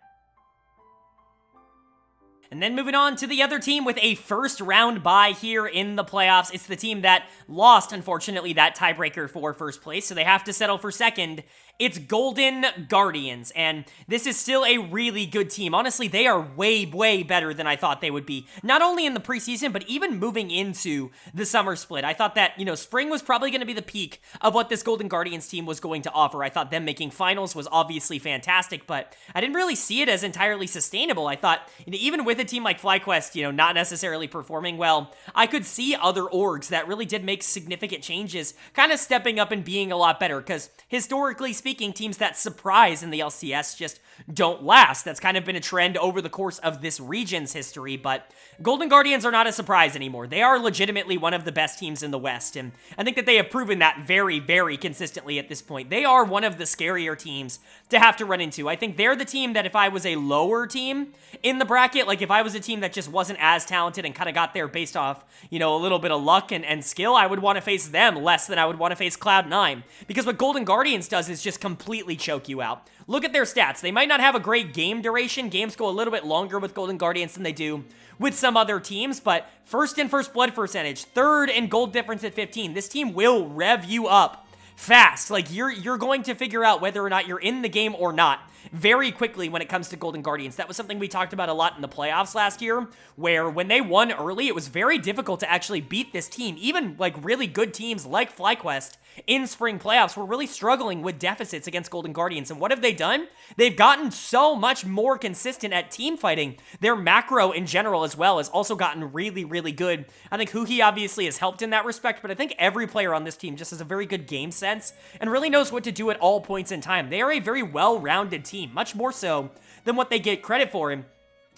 And then moving on to the other team with a first round bye here in the playoffs. It's the team that lost, unfortunately, that tiebreaker for first place, so they have to settle for second. It's Golden Guardians, and this is still a really good team. Honestly, they are way, way better than I thought they would be. Not only in the preseason, but even moving into the summer split. I thought that, spring was probably going to be the peak of what this Golden Guardians team was going to offer. I thought them making finals was obviously fantastic, but I didn't really see it as entirely sustainable. I thought, even with a team like FlyQuest, not necessarily performing well, I could see other orgs that really did make significant changes kind of stepping up and being a lot better, because historically speaking, teams that surprise in the LCS just don't last. That's kind of been a trend over the course of this region's history, but Golden Guardians are not a surprise anymore. They are legitimately one of the best teams in the West, and I think that they have proven that very, very consistently at this point. They are one of the scarier teams to have to run into. I think they're the team that if I was a lower team in the bracket, like if I was a team that just wasn't as talented and kind of got there based off, a little bit of luck and skill, I would want to face them less than I would want to face Cloud9, because what Golden Guardians does is just completely choke you out. Look at their stats. They might not have a great game duration. Games go a little bit longer with Golden Guardians than they do with some other teams, but first in first blood percentage, third in gold difference at 15. This team will rev you up fast. Like, you're going to figure out whether or not you're in the game or not very quickly when it comes to Golden Guardians. That was something we talked about a lot in the playoffs last year, where when they won early, it was very difficult to actually beat this team. Even like really good teams like FlyQuest in spring playoffs were really struggling with deficits against Golden Guardians. And what have they done? They've gotten so much more consistent at team fighting. Their macro in general as well has also gotten really, really good. I think Huhi obviously has helped in that respect, but I think every player on this team just has a very good game sense and really knows what to do at all points in time. They are a very well-rounded team, much more so than what they get credit for. And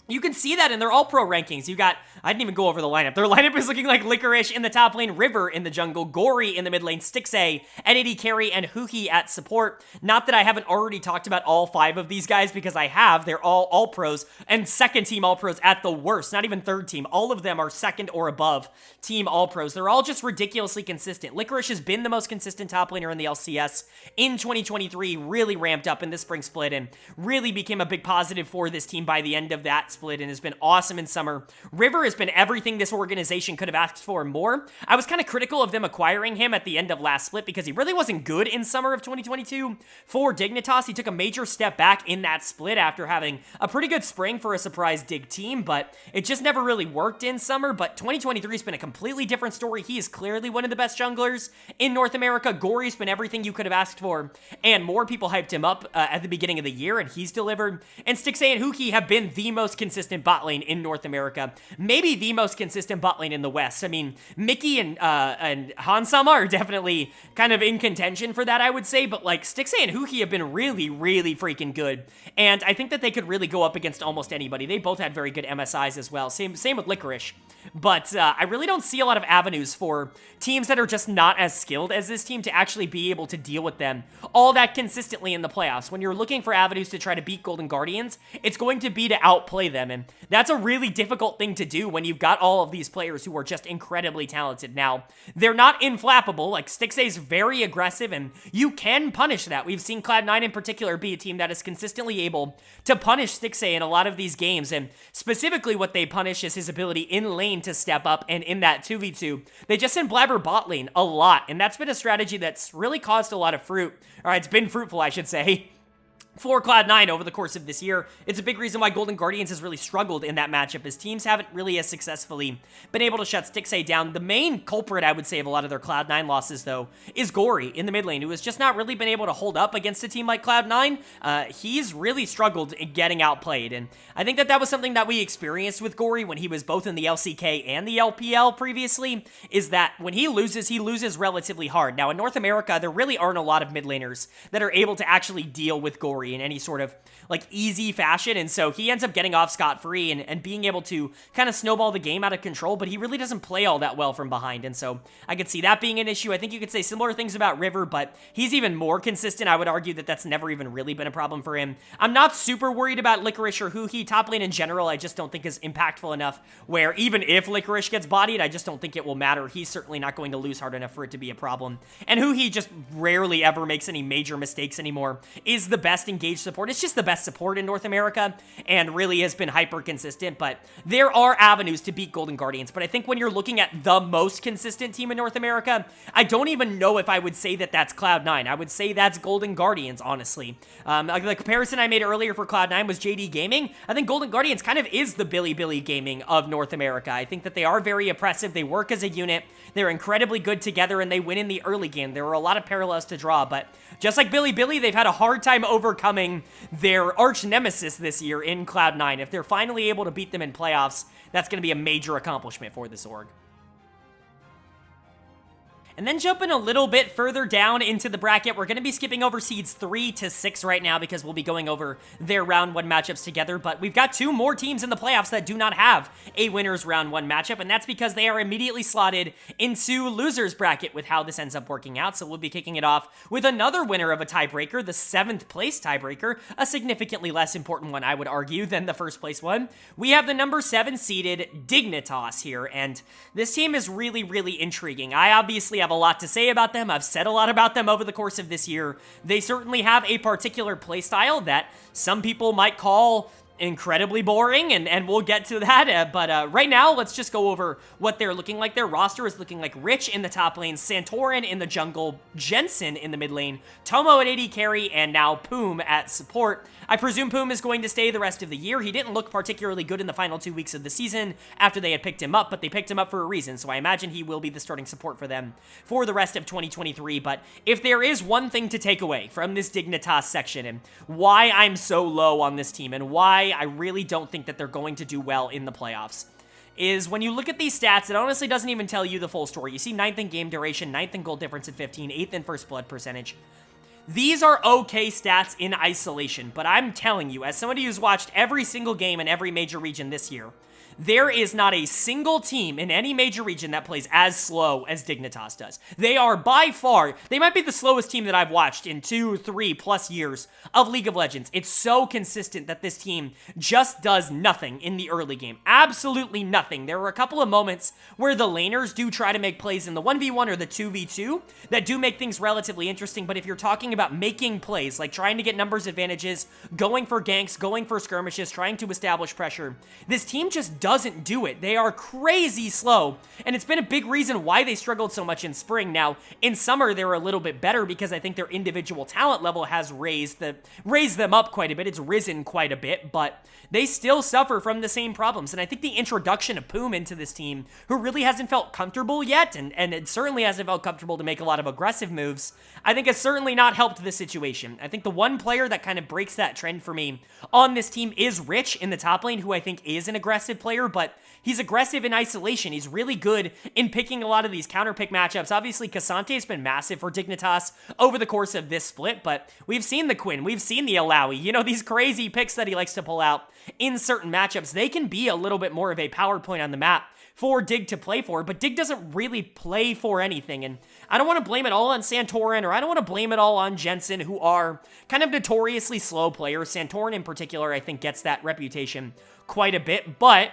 you can see that in their all-pro rankings. You got, I didn't even go over the lineup. Their lineup is looking like Licorice in the top lane, River in the jungle, Gory in the mid lane, Stixxay at AD carry, and Huhi at support. Not that I haven't already talked about all 5 of these guys, because I have. They're all all-pros, and second-team all-pros at the worst. Not even third-team. All of them are second or above team all-pros. They're all just ridiculously consistent. Licorice has been the most consistent top laner in the LCS in 2023, really ramped up in the spring split, and really became a big positive for this team by the end of that split, and has been awesome in summer. River has been everything this organization could have asked for and more. I was kind of critical of them acquiring him at the end of last split because he really wasn't good in summer of 2022 for Dignitas. He took a major step back in that split after having a pretty good spring for a surprise Dig team, but it just never really worked in summer. But 2023 has been a completely different story. He is clearly one of the best junglers in North America. Gory's been everything you could have asked for, and more people hyped him up at the beginning of the year, and he's delivered. And Stixxay and Huki have been the most consistent bot lane in North America. Maybe the most consistent bot lane in the West. I mean, Mickey and Hansama are definitely kind of in contention for that, I would say, but like Stixxay and Huhi have been really, really freaking good. And I think that they could really go up against almost anybody. They both had very good MSIs as well. Same with Licorice. But I really don't see a lot of avenues for teams that are just not as skilled as this team to actually be able to deal with them all that consistently in the playoffs. When you're looking for avenues to try to beat Golden Guardians, it's going to be to outplay them, and that's a really difficult thing to do when you've got all of these players who are just incredibly talented. Now, they're not inflappable. Like, Stixxay's very aggressive, and you can punish that. We've seen Cloud9 in particular be a team that is consistently able to punish Stixxay in a lot of these games, and specifically what they punish is his ability in lane to step up, and in that 2v2, they just send Blabber bot lane a lot, and that's been a strategy that's really caused a lot of fruit. All right, it's been fruitful, I should say, for Cloud9 over the course of this year. It's a big reason why Golden Guardians has really struggled in that matchup, as teams haven't really as successfully been able to shut Stixxay down. The main culprit, I would say, of a lot of their Cloud9 losses, though, is Gory in the mid lane, who has just not really been able to hold up against a team like Cloud9. He's really struggled in getting outplayed, and I think that that was something that we experienced with Gory when he was both in the LCK and the LPL previously, is that when he loses relatively hard. Now, in North America, there really aren't a lot of mid laners that are able to actually deal with Gory in any sort of like easy fashion, and so he ends up getting off scot-free and being able to kind of snowball the game out of control, but he really doesn't play all that well from behind, and so I could see that being an issue. I think you could say similar things about River, but he's even more consistent. I would argue that that's never even really been a problem for him. I'm not super worried about Licorice or Huhi. Top lane in general, I just don't think is impactful enough, where even if Licorice gets bodied, I just don't think it will matter. He's certainly not going to lose hard enough for it to be a problem, and Huhi just rarely ever makes any major mistakes anymore, is the best engaged support. It's just the best support in North America, and really has been hyper consistent, but there are avenues to beat Golden Guardians. But I think when you're looking at the most consistent team in North America, I don't even know if I would say that that's Cloud9. I would say that's Golden Guardians, honestly. The comparison I made earlier for Cloud9 was JD Gaming. I think Golden Guardians kind of is the Billy Gaming of North America. I think that they are very oppressive. They work as a unit. They're incredibly good together, and they win in the early game. There were a lot of parallels to draw, but just like Billy, they've had a hard time overcoming their arch nemesis this year in Cloud9. If they're finally able to beat them in playoffs, that's going to be a major accomplishment for this org. And then jumping a little bit further down into the bracket, we're going to be skipping over seeds 3 to 6 right now because we'll be going over their round 1 matchups together, but we've got 2 more teams in the playoffs that do not have a winner's round 1 matchup, and that's because they are immediately slotted into losers bracket with how this ends up working out. So we'll be kicking it off with another winner of a tiebreaker, the 7th place tiebreaker, a significantly less important one, I would argue, than the first place one. We have the number 7 seeded Dignitas here, and this team is really, really intriguing. I obviously have a lot to say about them. I've said a lot about them over the course of this year. They certainly have a particular playstyle that some people might call incredibly boring, and we'll get to that, but right now, let's just go over what they're looking like. Their roster is looking like Rich in the top lane, Santorin in the jungle, Jensen in the mid lane, Tomo at AD carry, and now Poom at support. I presume Poom is going to stay the rest of the year. He didn't look particularly good in the final 2 weeks of the season after they had picked him up, but they picked him up for a reason, so I imagine he will be the starting support for them for the rest of 2023, but if there is one thing to take away from this Dignitas section, and why I'm so low on this team, and why I really don't think that they're going to do well in the playoffs, is when you look at these stats, it honestly doesn't even tell you the full story. You see 9th in game duration, 9th in goal difference at 15, 8th in first blood percentage. These are okay stats in isolation, but I'm telling you, as somebody who's watched every single game in every major region this year, there is not a single team in any major region that plays as slow as Dignitas does. They are by far, they might be the slowest team that I've watched in 2-3+ years of League of Legends. It's so consistent that this team just does nothing in the early game. Absolutely nothing. There are a couple of moments where the laners do try to make plays in the 1v1 or the 2v2 that do make things relatively interesting, but if you're talking about making plays, like trying to get numbers advantages, going for ganks, going for skirmishes, trying to establish pressure, this team just doesn't do it. They are crazy slow, and it's been a big reason why they struggled so much in spring. Now, in summer, they're a little bit better because I think their individual talent level has raised them up quite a bit. It's risen quite a bit, but they still suffer from the same problems. And I think the introduction of Poom into this team, who really hasn't felt comfortable yet, and it certainly hasn't felt comfortable to make a lot of aggressive moves, I think has certainly not helped the situation. I think the one player that kind of breaks that trend for me on this team is Rich in the top lane, who I think is an aggressive player, but he's aggressive in isolation. He's really good in picking a lot of these counter pick matchups. Obviously, Cassante has been massive for Dignitas over the course of this split, but we've seen the Quinn, we've seen the Alawi, you know, these crazy picks that he likes to pull out in certain matchups. They can be a little bit more of a power point on the map for Dig to play for, but Dig doesn't really play for anything, and I don't want to blame it all on Santorin, or I don't want to blame it all on Jensen, who are kind of notoriously slow players. Santorin in particular, I think, gets that reputation quite a bit, but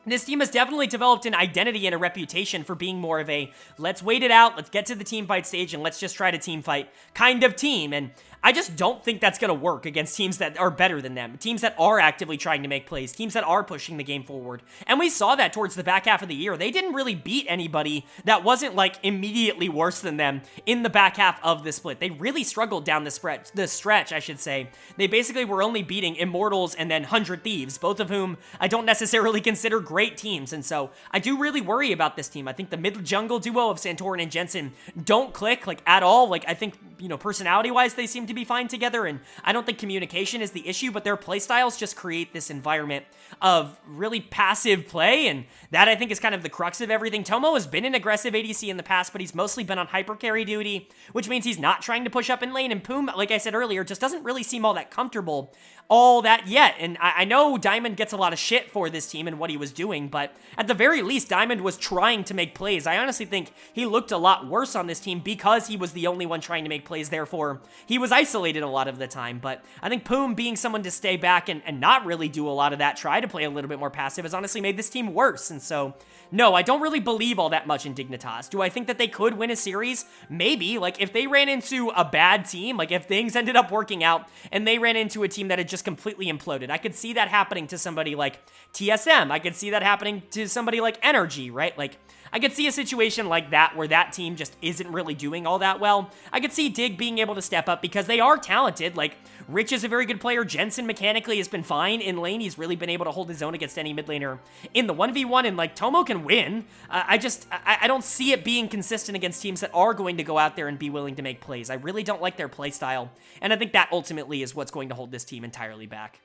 this team has definitely developed an identity and a reputation for being more of a let's wait it out, let's get to the team fight stage, and let's just try to team fight kind of team, and I just don't think that's going to work against teams that are better than them, teams that are actively trying to make plays, teams that are pushing the game forward. And we saw that towards the back half of the year. They didn't really beat anybody that wasn't like immediately worse than them in the back half of the split. They really struggled down the stretch, I should say. They basically were only beating Immortals and then 100 Thieves, both of whom I don't necessarily consider great teams. And so I do really worry about this team. I think the mid-jungle duo of Santorin and Jensen don't click like at all. Like I think, you know, personality-wise, they seem to be fine together, and I don't think communication is the issue, but their playstyles just create this environment of really passive play, and that I think is kind of the crux of everything. Tomo has been an aggressive ADC in the past, but he's mostly been on hyper carry duty, which means he's not trying to push up in lane, and Poom, like I said earlier, just doesn't really seem all that comfortable all that yet, and I know Diamond gets a lot of shit for this team and what he was doing, but at the very least, Diamond was trying to make plays. I honestly think he looked a lot worse on this team because he was the only one trying to make plays, therefore he was isolated a lot of the time, but I think Poom being someone to stay back and not really do a lot of that, try to play a little bit more passive, has honestly made this team worse, and so no, I don't really believe all that much in Dignitas. Do I think that they could win a series? Maybe. Like, if they ran into a bad team, like if things ended up working out and they ran into a team that had just completely imploded, I could see that happening to somebody like TSM. I could see that happening to somebody like Energy, right? Like, I could see a situation like that where that team just isn't really doing all that well. I could see Dig being able to step up because they are talented. Like, Rich is a very good player. Jensen mechanically has been fine in lane. He's really been able to hold his own against any mid laner in the 1v1, and like Tomo can win. I don't see it being consistent against teams that are going to go out there and be willing to make plays. I really don't like their play style, and I think that ultimately is what's going to hold this team entirely back.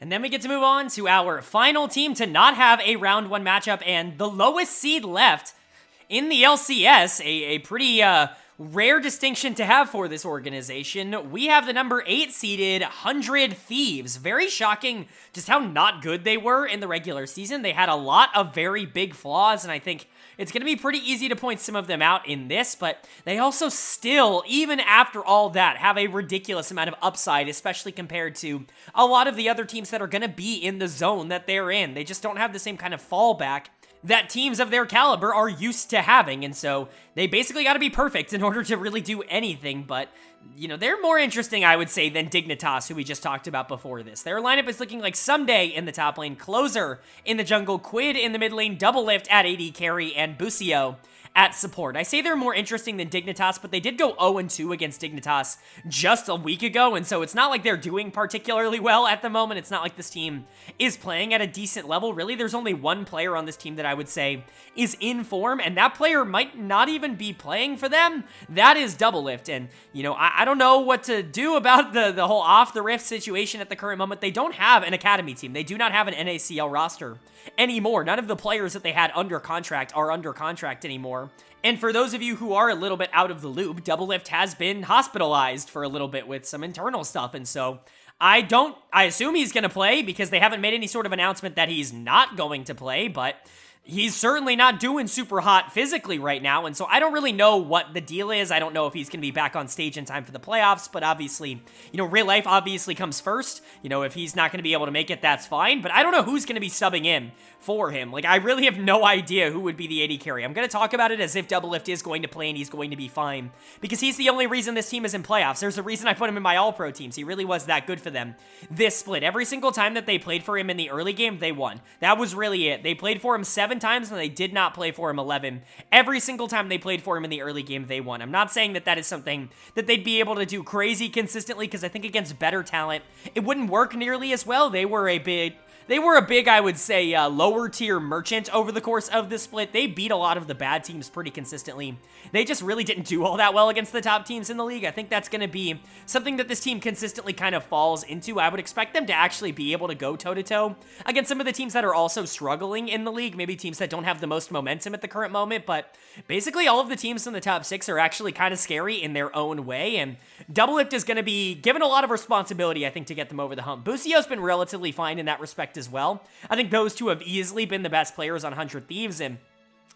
And then we get to move on to our final team to not have a round 1 matchup and the lowest seed left in the LCS, a pretty rare distinction to have for this organization. We have the number 8 seeded 100 Thieves. Very shocking just how not good they were in the regular season. They had a lot of very big flaws, and I think it's going to be pretty easy to point some of them out in this, but they also still, even after all that, have a ridiculous amount of upside, especially compared to a lot of the other teams that are going to be in the zone that they're in. They just don't have the same kind of fallback that teams of their caliber are used to having, and so they basically got to be perfect in order to really do anything, but you know, they're more interesting, I would say, than Dignitas, who we just talked about before this. Their lineup is looking like Someday in the top lane, Closer in the jungle, Quid in the mid lane, Double Lift at AD carry, and Busio at support. I say they're more interesting than Dignitas, but they did go 0-2 against Dignitas just a week ago, and so it's not like they're doing particularly well at the moment. It's not like this team is playing at a decent level. Really, there's only one player on this team that I would say is in form, and that player might not even be playing for them. That is Double Lift, and, you know, I don't know what to do about the whole off-the-rift situation at the current moment. They don't have an academy team. They do not have an NACL roster anymore. None of the players that they had under contract are under contract anymore. And for those of you who are a little bit out of the loop, Double Lift has been hospitalized for a little bit with some internal stuff, and so I assume he's going to play because they haven't made any sort of announcement that he's not going to play, but he's certainly not doing super hot physically right now, and so I don't really know what the deal is. I don't know if he's going to be back on stage in time for the playoffs, but obviously, real life obviously comes first. If he's not going to be able to make it, that's fine, but I don't know who's going to be subbing in for him. Like, I really have no idea who would be the AD carry. I'm going to talk about it as if Doublelift is going to play and he's going to be fine, because he's the only reason this team is in playoffs. There's a reason I put him in my All-Pro teams. He really was that good for them this split. Every single time that they played for him in the early game, they won. That was really it. They played for him 7 times and they did not play for him 11. Every single time they played for him in the early game, they won. I'm not saying that that is something that they'd be able to do crazy consistently, because I think against better talent, it wouldn't work nearly as well. They were a big, I would say, lower tier merchant over the course of this split. They beat a lot of the bad teams pretty consistently. They just really didn't do all that well against the top teams in the league. I think that's going to be something that this team consistently kind of falls into. I would expect them to actually be able to go toe-to-toe against some of the teams that are also struggling in the league, maybe teams that don't have the most momentum at the current moment, but basically all of the teams in the top 6 are actually kind of scary in their own way, and Doublelift is going to be given a lot of responsibility, I think, to get them over the hump. Busio's been relatively fine in that respect as well. I think those two have easily been the best players on 100 Thieves, and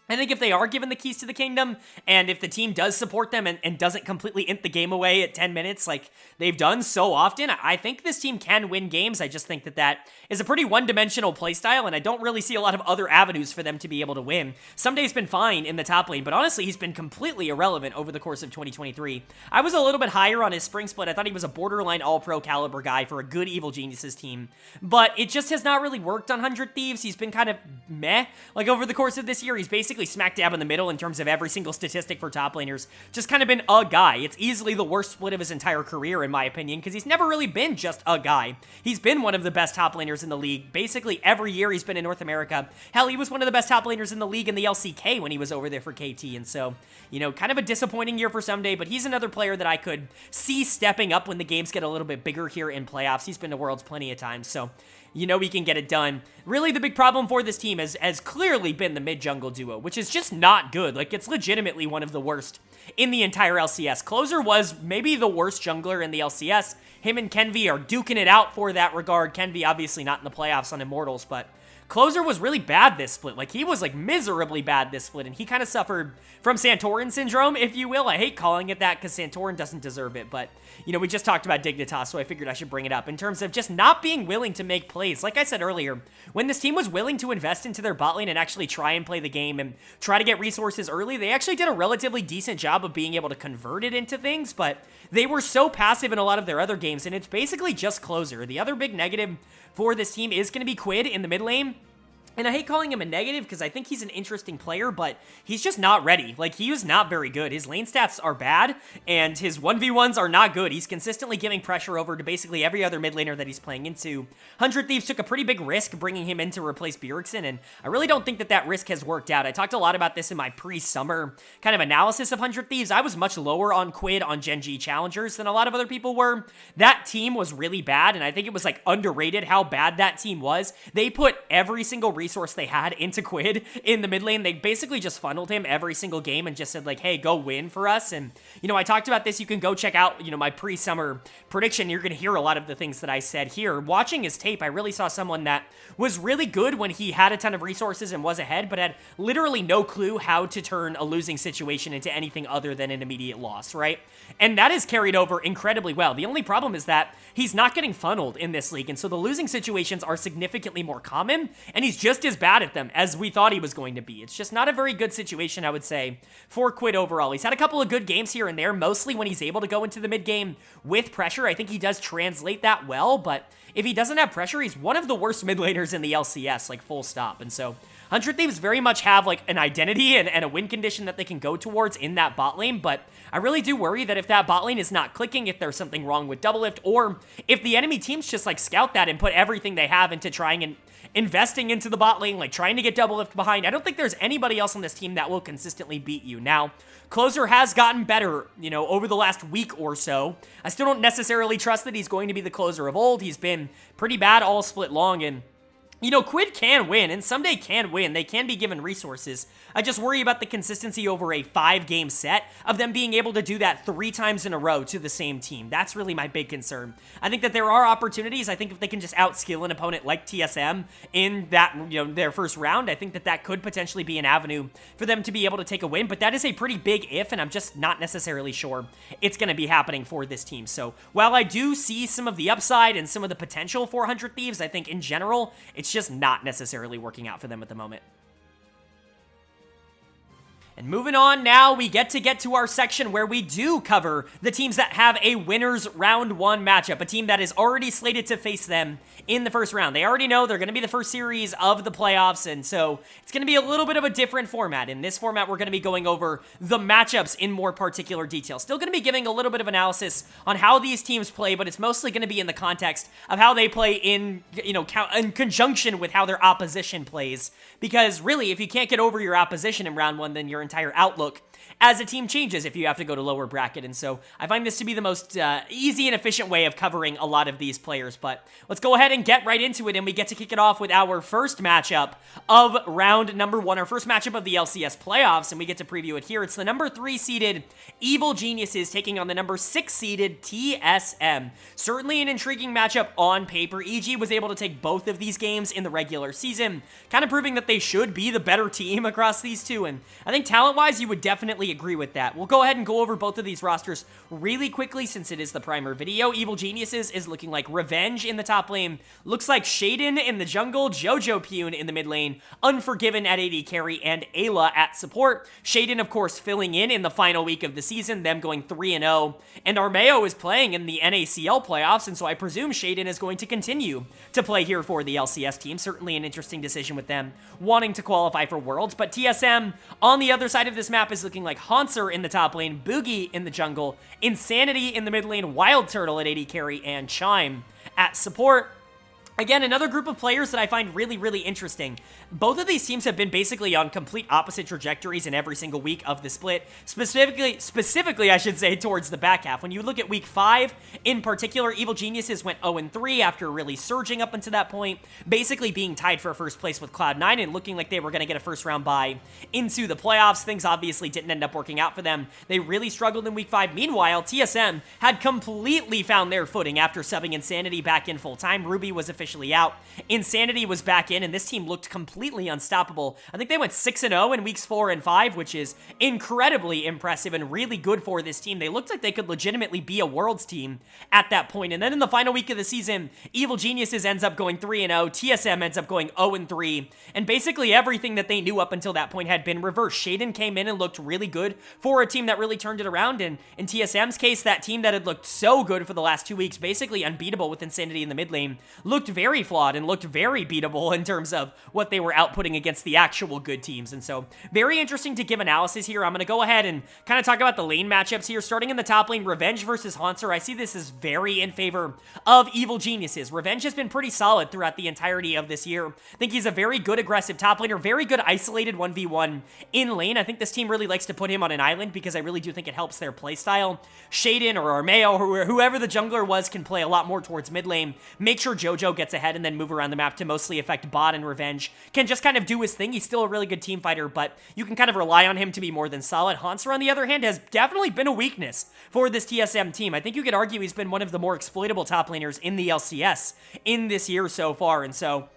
I think if they are given the keys to the kingdom, and if the team does support them and doesn't completely int the game away at 10 minutes like they've done so often, I think this team can win games. I just think that that is a pretty one-dimensional playstyle, and I don't really see a lot of other avenues for them to be able to win. Sunday's been fine in the top lane, but honestly, he's been completely irrelevant over the course of 2023. I was a little bit higher on his spring split. I thought he was a borderline all-pro caliber guy for a good Evil Geniuses team, but it just has not really worked on 100 Thieves. He's been kind of meh. Like, over the course of this year, he's basically smack dab in the middle in terms of every single statistic for top laners. Just kind of been a guy. It's easily the worst split of his entire career, in my opinion, because he's never really been just a guy. He's been one of the best top laners in the league basically every year he's been in North America. Hell, he was one of the best top laners in the league in the LCK when he was over there for KT, and so, kind of a disappointing year for Someday, but he's another player that I could see stepping up when the games get a little bit bigger here in playoffs. He's been to Worlds plenty of times, so he can get it done. Really, the big problem for this team has clearly been the mid-jungle duo, which is just not good. Like, it's legitimately one of the worst in the entire LCS. Closer was maybe the worst jungler in the LCS. Him and Kenvi are duking it out for that regard. Kenvi obviously not in the playoffs on Immortals, but Closer was really bad this split. Like, he was, like, miserably bad this split, and he kind of suffered from Santorin syndrome, if you will. I hate calling it that because Santorin doesn't deserve it, but, we just talked about Dignitas, so I figured I should bring it up in terms of just not being willing to make plays. Like I said earlier, when this team was willing to invest into their bot lane and actually try and play the game and try to get resources early, they actually did a relatively decent job of being able to convert it into things, but they were so passive in a lot of their other games, and it's basically just Closer. The other big negative for this team is going to be Quid in the mid lane. And I hate calling him a negative because I think he's an interesting player, but he's just not ready. Like, he was not very good. His lane stats are bad, and his 1v1s are not good. He's consistently giving pressure over to basically every other mid laner that he's playing into. 100 Thieves took a pretty big risk bringing him in to replace Bjergsen, and I really don't think that that risk has worked out. I talked a lot about this in my pre-summer kind of analysis of 100 Thieves. I was much lower on Quid on Gen G Challengers than a lot of other people were. That team was really bad, and I think it was, like, underrated how bad that team was. They put every single resource they had into Quid in the mid lane. They basically just funneled him every single game and just said, like, hey, go win for us. And, I talked about this. You can go check out, my pre-summer prediction. You're going to hear a lot of the things that I said here. Watching his tape, I really saw someone that was really good when he had a ton of resources and was ahead, but had literally no clue how to turn a losing situation into anything other than an immediate loss, right? And that is carried over incredibly well. The only problem is that he's not getting funneled in this league, and so the losing situations are significantly more common, and he's just as bad at them as we thought he was going to be. It's just not a very good situation, I would say, for Quid overall. He's had a couple of good games here and there, mostly when he's able to go into the mid game with pressure. I think he does translate that well, but if he doesn't have pressure, he's one of the worst mid laners in the LCS, like, full stop. And so 100 Thieves very much have, like, an identity and a win condition that they can go towards in that bot lane, but I really do worry that if that bot lane is not clicking, if there's something wrong with Doublelift, or if the enemy teams just, like, scout that and put everything they have into trying and investing into the bot lane, like trying to get Doublelift behind, I don't think there's anybody else on this team that will consistently beat you. Now, Closer has gotten better, over the last week or so. I still don't necessarily trust that he's going to be the Closer of old. He's been pretty bad all split long, and you know, Quid can win, and someday can win. They can be given resources. I just worry about the consistency over a 5-game set of them being able to do that 3 times in a row to the same team. That's really my big concern. I think that there are opportunities. I think if they can just outskill an opponent like TSM in that, you know, their first round, I think that that could potentially be an avenue for them to be able to take a win. But that is a pretty big if, and I'm just not necessarily sure it's going to be happening for this team. So while I do see some of the upside and some of the potential for 100 Thieves, I think in general, it's just not necessarily working out for them at the moment. And moving on now, we get to our section where we do cover the teams that have a winner's round 1 matchup, a team that is already slated to face them in the first round. They already know they're going to be the first series of the playoffs, and so it's going to be a little bit of a different format. In this format, we're going to be going over the matchups in more particular detail. Still going to be giving a little bit of analysis on how these teams play, but it's mostly going to be in the context of how they play in, you know, in conjunction with how their opposition plays. Because really, if you can't get over your opposition in round 1, then your entire outlook as a team changes if you have to go to lower bracket. And so I find this to be the most easy and efficient way of covering a lot of these players. But let's go ahead and get right into it, and we get to kick it off with our first matchup of round number 1, our first matchup of the LCS playoffs, and we get to preview it here. It's the number 3 seeded Evil Geniuses taking on the number 6 seeded TSM. Certainly an intriguing matchup on paper. EG was able to take both of these games in the regular season, kind of proving that they should be the better team across these two, and I think talent-wise, you would definitely agree with that. We'll go ahead and go over both of these rosters really quickly since it is the primer video. Evil Geniuses is looking like Revenge in the top lane, looks like Shaden in the jungle, Jojo Pune in the mid lane, Unforgiven at AD carry, and Ayla at support. Shaden, of course, filling in the final week of the season, them going 3-0, and Armeo is playing in the NACL playoffs, and so I presume Shaden is going to continue to play here for the LCS team. Certainly an interesting decision with them wanting to qualify for Worlds, but TSM on the other side of this map is looking like Hanser in the top lane, Boogie in the jungle, Insanity in the mid lane, Wild Turtle at AD carry, and Chime at support. Again, another group of players that I find really, really interesting. Both of these teams have been basically on complete opposite trajectories in every single week of the split, specifically, I should say, towards the back half. When you look at week 5, in particular, Evil Geniuses went 0-3 after really surging up until that point, basically being tied for first place with Cloud9 and looking like they were going to get a first-round bye into the playoffs. Things obviously didn't end up working out for them. They really struggled in week 5. Meanwhile, TSM had completely found their footing after subbing Insanity back in full-time. Ruby was officially out. Insanity was back in, and this team looked completely unstoppable. I think they went 6-0 in weeks 4 and 5, which is incredibly impressive and really good for this team. They looked like they could legitimately be a Worlds team at that point. And then in the final week of the season, Evil Geniuses ends up going 3-0, TSM ends up going 0-3, and basically everything that they knew up until that point had been reversed. Shaden came in and looked really good for a team that really turned it around, and in TSM's case, that team that had looked so good for the last 2 weeks, basically unbeatable with Insanity in the mid lane, looked very flawed and looked very beatable in terms of what they were outputting against the actual good teams. And so very interesting to give analysis here. I'm going to go ahead and kind of talk about the lane matchups here. Starting in the top lane, Revenge versus Hanser. I see this as very in favor of Evil Geniuses. Revenge has been pretty solid throughout the entirety of this year. I think he's a very good aggressive top laner, very good isolated 1v1 in lane. I think this team really likes to put him on an island because I really do think it helps their playstyle. Shaden or Armeo or whoever the jungler was can play a lot more towards mid lane, make sure Jojo gets ahead and then move around the map to mostly affect bot, and Revenge can just kind of do his thing. He's still a really good team fighter, but you can kind of rely on him to be more than solid. Hanser, on the other hand, has definitely been a weakness for this TSM team. I think you could argue he's been one of the more exploitable top laners in the LCS in this year so far, and so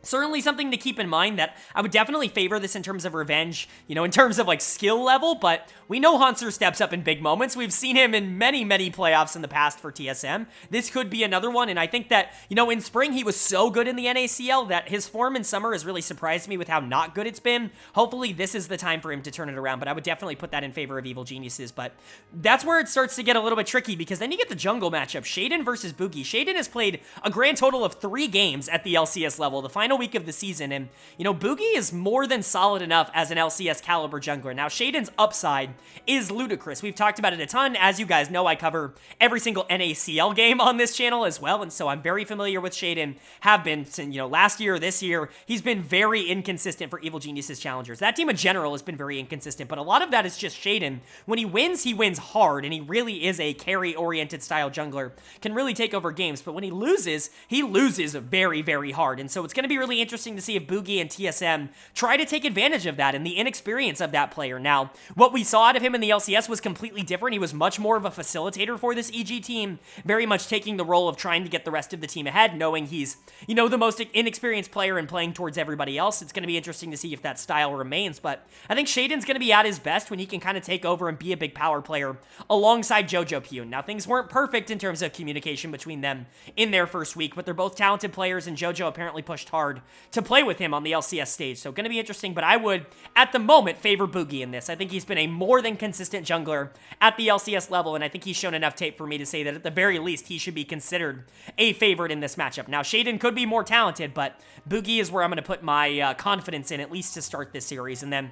certainly something to keep in mind that I would definitely favor this in terms of Revenge, you know, in terms of like skill level, but we know Hanser steps up in big moments. We've seen him in many, many playoffs in the past for TSM. This could be another one, and I think that, you know, in spring he was so good in the NACL that his form in summer has really surprised me with how not good it's been. Hopefully this is the time for him to turn it around, but I would definitely put that in favor of Evil Geniuses, but that's where it starts to get a little bit tricky because then you get the jungle matchup, Shaden versus Boogie. Shaden has played a grand total of 3 games at the LCS level, the final week of the season, and you know, Boogie is more than solid enough as an LCS caliber jungler. Now, Shaden's upside is ludicrous. We've talked about it a ton. As you guys know, I cover every single NACL game on this channel as well, and so I'm very familiar with Shaden, have been since, you know, last year, this year. He's been very inconsistent for Evil Geniuses challengers. That team in general has been very inconsistent, but a lot of that is just Shaden. When he wins hard, and he really is a carry-oriented style jungler, can really take over games, but when he loses very, very hard, and so it's going to be be really interesting to see if Boogie and TSM try to take advantage of that and the inexperience of that player. Now, what we saw out of him in the LCS was completely different. He was much more of a facilitator for this EG team, very much taking the role of trying to get the rest of the team ahead, knowing he's, the most inexperienced player and playing towards everybody else. It's going to be interesting to see if that style remains, but I think Shaden's going to be at his best when he can kind of take over and be a big power player alongside Jojo Pune. Now, things weren't perfect in terms of communication between them in their first week, but they're both talented players, and Jojo apparently pushed hard to play with him on the LCS stage, so going to be interesting, but I would, at the moment, favor Boogie in this. I think he's been a more than consistent jungler at the LCS level, and I think he's shown enough tape for me to say that at the very least, he should be considered a favorite in this matchup. Now, Shaden could be more talented, but Boogie is where I'm going to put my confidence in, at least to start this series, and then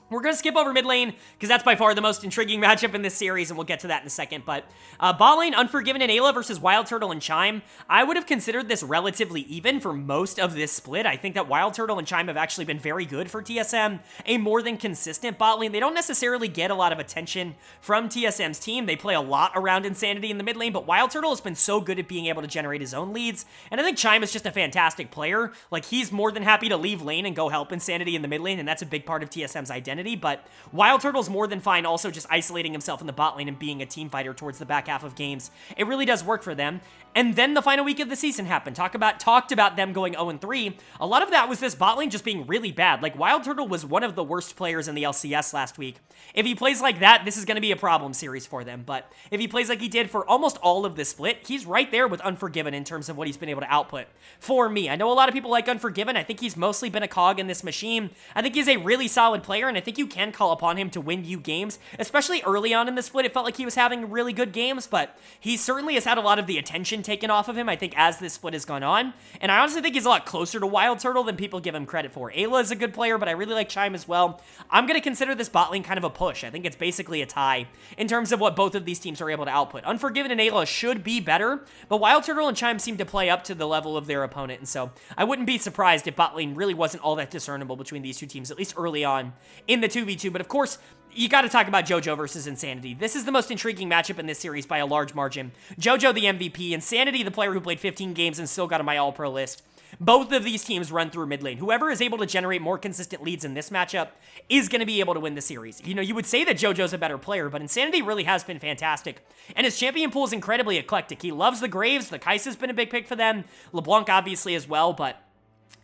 we're going to skip over mid lane, because that's by far the most intriguing matchup in this series, and we'll get to that in a second. But bot lane, Unforgiven and Ayla versus Wild Turtle and Chime. I would have considered this relatively even for most of this split. I think that Wild Turtle and Chime have actually been very good for TSM, a more than consistent bot lane. They don't necessarily get a lot of attention from TSM's team. They play a lot around Insanity in the mid lane, but Wild Turtle has been so good at being able to generate his own leads, and I think Chime is just a fantastic player. Like, he's more than happy to leave lane and go help Insanity in the mid lane, and that's a big part of TSM's identity. But Wild Turtle's more than fine also just isolating himself in the bot lane and being a team fighter towards the back half of games. It really does work for them. And then the final week of the season happened. Talked about them going 0-3. A lot of that was this bot lane just being really bad. Like, Wild Turtle was one of the worst players in the LCS last week. If he plays like that, this is going to be a problem series for them. But if he plays like he did for almost all of this split, he's right there with Unforgiven in terms of what he's been able to output for me. I know a lot of people like Unforgiven. I think he's mostly been a cog in this machine. I think he's a really solid player, and I think you can call upon him to win you games, especially early on in the split. It felt like he was having really good games, but he certainly has had a lot of the attention taken off of him, I think, as this split has gone on, and I honestly think he's a lot closer to Wild Turtle than people give him credit for. Ayla is a good player, but I really like Chime as well. I'm going to consider this bot lane kind of a push. I think it's basically a tie in terms of what both of these teams are able to output. Unforgiven and Ayla should be better, but Wild Turtle and Chime seem to play up to the level of their opponent, and so I wouldn't be surprised if bot lane really wasn't all that discernible between these two teams, at least early on in the 2v2, but of course, you got to talk about Jojo versus Insanity. This is the most intriguing matchup in this series by a large margin. Jojo, the MVP, Insanity, the player who played 15 games and still got on my all-pro list. Both of these teams run through mid lane. Whoever is able to generate more consistent leads in this matchup is going to be able to win the series. You would say that Jojo's a better player, but Insanity really has been fantastic. And his champion pool is incredibly eclectic. He loves the Graves. The Kai'Sa's been a big pick for them. LeBlanc obviously as well, but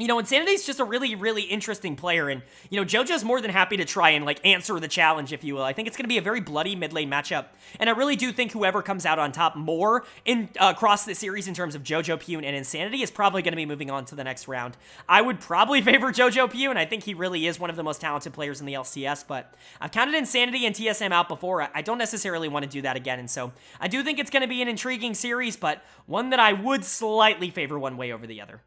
Insanity's just a really, really interesting player, and, Jojo's more than happy to try and, answer the challenge, if you will. I think it's going to be a very bloody mid-lane matchup, and I really do think whoever comes out on top more across the series in terms of Jojo, Pune, and Insanity is probably going to be moving on to the next round. I would probably favor Jojo Pune. I think he really is one of the most talented players in the LCS, but I've counted Insanity and TSM out before. I don't necessarily want to do that again, and so I do think it's going to be an intriguing series, but one that I would slightly favor one way over the other.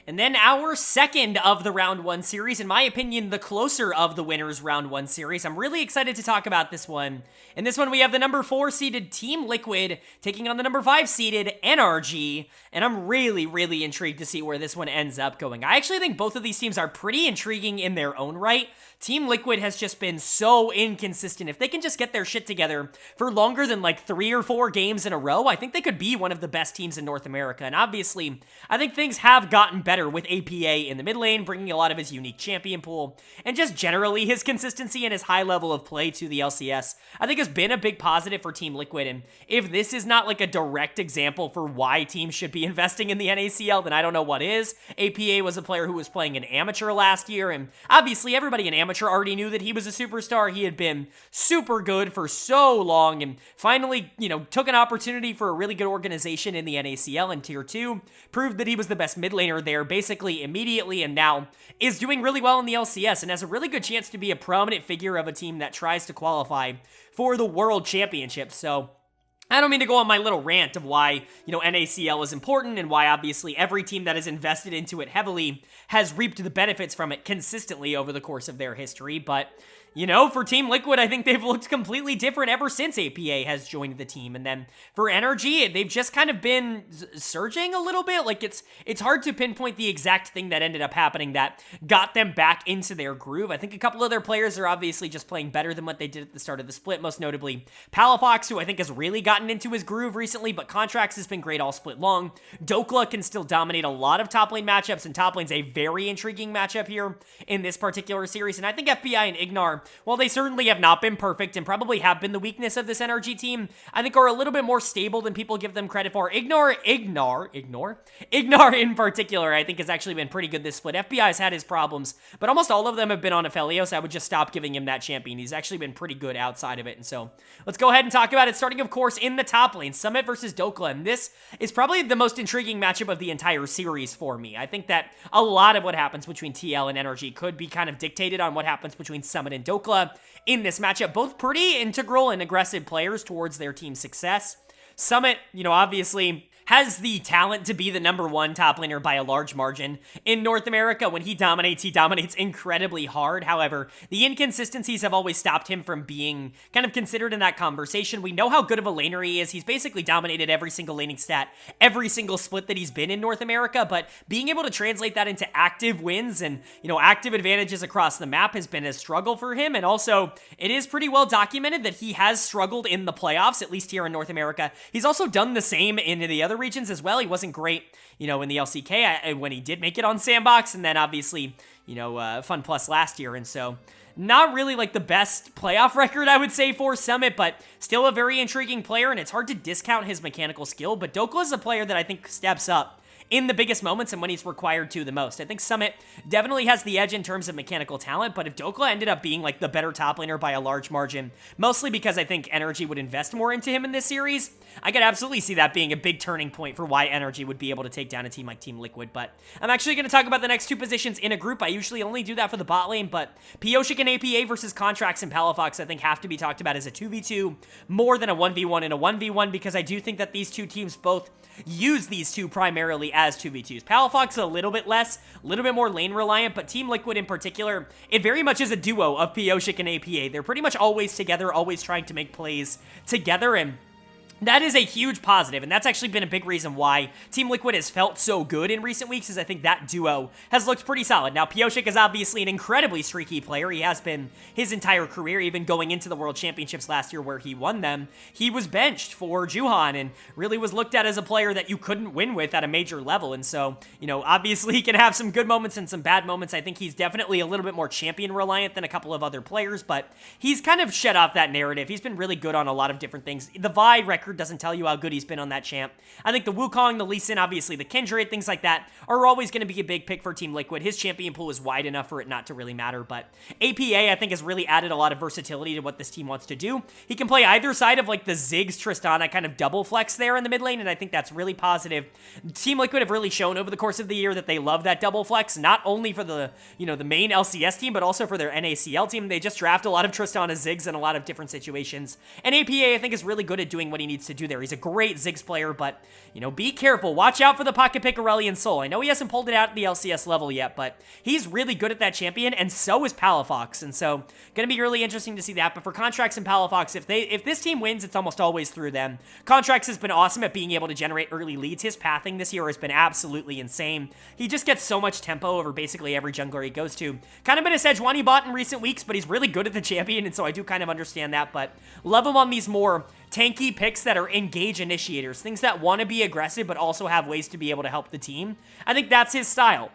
And then our second of the Round 1 series, in my opinion, the closer of the winners Round 1 series. I'm really excited to talk about this one. In this one, we have the number 4 seeded Team Liquid taking on the number 5 seeded NRG, and I'm really, really intrigued to see where this one ends up going. I actually think both of these teams are pretty intriguing in their own right. Team Liquid has just been so inconsistent. If they can just get their shit together for longer than 3 or 4 games in a row, I think they could be one of the best teams in North America. And obviously, I think things have gotten better with APA in the mid lane, bringing a lot of his unique champion pool, and just generally his consistency and his high level of play to the LCS, I think has been a big positive for Team Liquid. And if this is not a direct example for why teams should be investing in the NACL, then I don't know what is. APA was a player who was playing an amateur last year, and obviously everybody in amateur already knew that he was a superstar. He had been super good for so long, and finally, took an opportunity for a really good organization in the NACL in Tier 2, proved that he was the best mid laner there basically immediately, and now is doing really well in the LCS and has a really good chance to be a prominent figure of a team that tries to qualify for the World Championship. So I don't mean to go on my little rant of why, NACL is important and why obviously every team that is invested into it heavily has reaped the benefits from it consistently over the course of their history, but you know, for Team Liquid, I think they've looked completely different ever since APA has joined the team. And then for Energy, they've just kind of been surging a little bit. Like, it's hard to pinpoint the exact thing that ended up happening that got them back into their groove. I think a couple of their players are obviously just playing better than what they did at the start of the split, most notably Palafox, who I think has really gotten into his groove recently, but Contracts has been great all split long. Dokla can still dominate a lot of top lane matchups, and top lane's a very intriguing matchup here in this particular series. And I think FBI and Ignar, while they certainly have not been perfect and probably have been the weakness of this Energy team, I think are a little bit more stable than people give them credit for. Ignar in particular, I think has actually been pretty good this split. FBI has had his problems, but almost all of them have been on Aphelios. I would just stop giving him that champion. He's actually been pretty good outside of it. And so let's go ahead and talk about it, starting of course in the top lane, Summit versus Dokla. And this is probably the most intriguing matchup of the entire series for me. I think that a lot of what happens between TL and Energy could be kind of dictated on what happens between Summit and Dokla in this matchup. Both pretty integral and aggressive players towards their team's success. Summit, you know, obviously has the talent to be the #1 top laner by a large margin in North America. When he dominates incredibly hard. However, the inconsistencies have always stopped him from being kind of considered in that conversation. We know how good of a laner he is. He's basically dominated every single laning stat, every single split that he's been in North America, but being able to translate that into active wins and, you know, active advantages across the map has been a struggle for him. And also, it is pretty well documented that he has struggled in the playoffs, at least here in North America. He's also done the same in the other regions as well. He wasn't great, you know, in the LCK when he did make it on Sandbox, and then obviously, you know, Fun Plus last year. And so not really like the best playoff record, I would say, for Summit, but still a very intriguing player, and it's hard to discount his mechanical skill. But Dokla is a player that I think steps up in the biggest moments and when he's required to the most. I think Summit definitely has the edge in terms of mechanical talent, but if Dokla ended up being like the better top laner by a large margin, mostly because I think Energy would invest more into him in this series, I could absolutely see that being a big turning point for why Energy would be able to take down a team like Team Liquid. But I'm actually going to talk about the next two positions in a group. I usually only do that for the bot lane, but Pioshik and APA versus Contracts and Palafox I think have to be talked about as a 2v2 more than a 1v1 and a 1v1, because I do think that these two teams both use these two primarily as 2v2s. Palafox a little bit less, a little bit more lane reliant, but Team Liquid in particular, it very much is a duo of Pioshik and APA. They're pretty much always together, always trying to make plays together, and that is a huge positive, and that's actually been a big reason why Team Liquid has felt so good in recent weeks, is I think that duo has looked pretty solid. Now, Pioshik is obviously an incredibly streaky player. He has been his entire career, even going into the World Championships last year where he won them. He was benched for Juhan and really was looked at as a player that you couldn't win with at a major level, and so, you know, obviously he can have some good moments and some bad moments. I think he's definitely a little bit more champion-reliant than a couple of other players, but he's kind of shed off that narrative. He's been really good on a lot of different things. The Vi record doesn't tell you how good he's been on that champ. I think the Wukong, the Lee Sin, obviously the Kindred, things like that are always going to be a big pick for Team Liquid. His champion pool is wide enough for it not to really matter, but APA I think has really added a lot of versatility to what this team wants to do. He can play either side of like the Ziggs Tristana kind of double flex there in the mid lane, and I think that's really positive. Team Liquid have really shown over the course of the year that they love that double flex, not only for the, you know, the main LCS team, but also for their NACL team. They just draft a lot of Tristana Ziggs in a lot of different situations, and APA I think is really good at doing what he needs to do there. He's a great Ziggs player, but, you know, be careful. Watch out for the pocket pick Aurelion Sol. I know he hasn't pulled it out at the LCS level yet, but he's really good at that champion, and so is Palafox, and so gonna be really interesting to see that. But for Contracts and Palafox, if this team wins, it's almost always through them. Contracts has been awesome at being able to generate early leads. His pathing this year has been absolutely insane. He just gets so much tempo over basically every jungler he goes to. Kind of been a Sejuani bot in recent weeks, but he's really good at the champion, and so I do kind of understand that, but love him on these more tanky picks that are engage initiators, things that want to be aggressive but also have ways to be able to help the team. I think that's his style.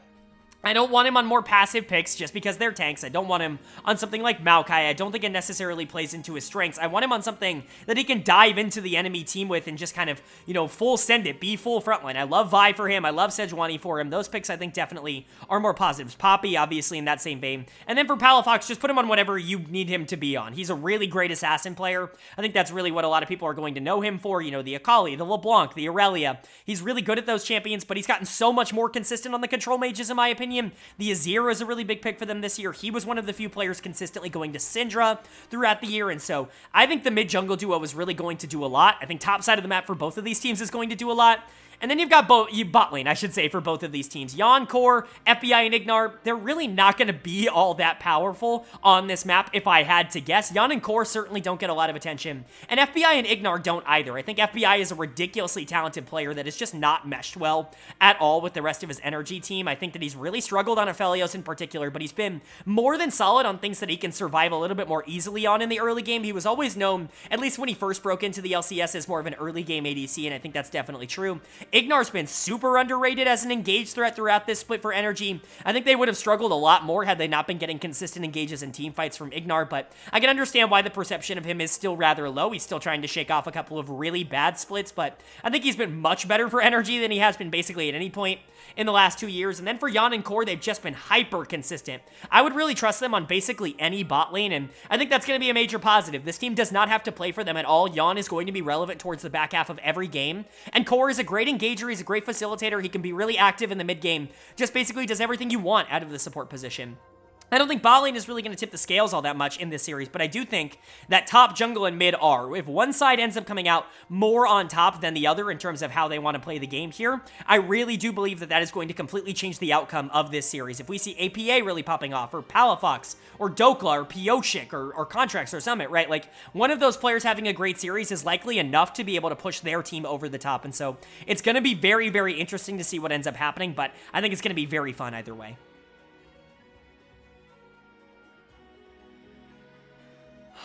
I don't want him on more passive picks just because they're tanks. I don't want him on something like Maokai. I don't think it necessarily plays into his strengths. I want him on something that he can dive into the enemy team with and just kind of, you know, full send it, be full frontline. I love Vi for him. I love Sejuani for him. Those picks I think definitely are more positives. Poppy, obviously, in that same vein. And then for Palafox, just put him on whatever you need him to be on. He's a really great assassin player. I think that's really what a lot of people are going to know him for. You know, the Akali, the LeBlanc, the Aurelia. He's really good at those champions, but he's gotten so much more consistent on the control mages, in my opinion. The Azir is a really big pick for them this year. He was one of the few players consistently going to Syndra throughout the year, and so I think the mid-jungle duo is really going to do a lot. I think top side of the map for both of these teams is going to do a lot. And then you've got bot lane, I should say, for both of these teams. Yon, Core, FBI, and Ignar, they're really not going to be all that powerful on this map if I had to guess. Yon and Core certainly don't get a lot of attention, and FBI and Ignar don't either. I think FBI is a ridiculously talented player that is just not meshed well at all with the rest of his energy team. I think that he's really struggled on Aphelios in particular, but he's been more than solid on things that he can survive a little bit more easily on in the early game. He was always known, at least when he first broke into the LCS, as more of an early game ADC, and I think that's definitely true. Ignar's been super underrated as an engage threat throughout this split for energy. I think they would have struggled a lot more had they not been getting consistent engages in team fights from Ignar, but I can understand why the perception of him is still rather low. He's still trying to shake off a couple of really bad splits, but I think he's been much better for energy than he has been basically at any point in the last 2 years. And then for Yon and Core, they've just been hyper consistent. I would really trust them on basically any bot lane, and I think that's going to be a major positive. This team does not have to play for them at all. Yon is going to be relevant towards the back half of every game, and Core is a great engager. He's a great facilitator. He can be really active in the mid game. Just basically does everything you want out of the support position. I don't think bot lane is really going to tip the scales all that much in this series, but I do think that top, jungle, and mid are. If one side ends up coming out more on top than the other in terms of how they want to play the game here, I really do believe that that is going to completely change the outcome of this series. If we see APA really popping off, or Palafox, or Dokla, or Pioshik, or Contracts, or Summit, right? Like, one of those players having a great series is likely enough to be able to push their team over the top, and so it's going to be very, very interesting to see what ends up happening, but I think it's going to be very fun either way.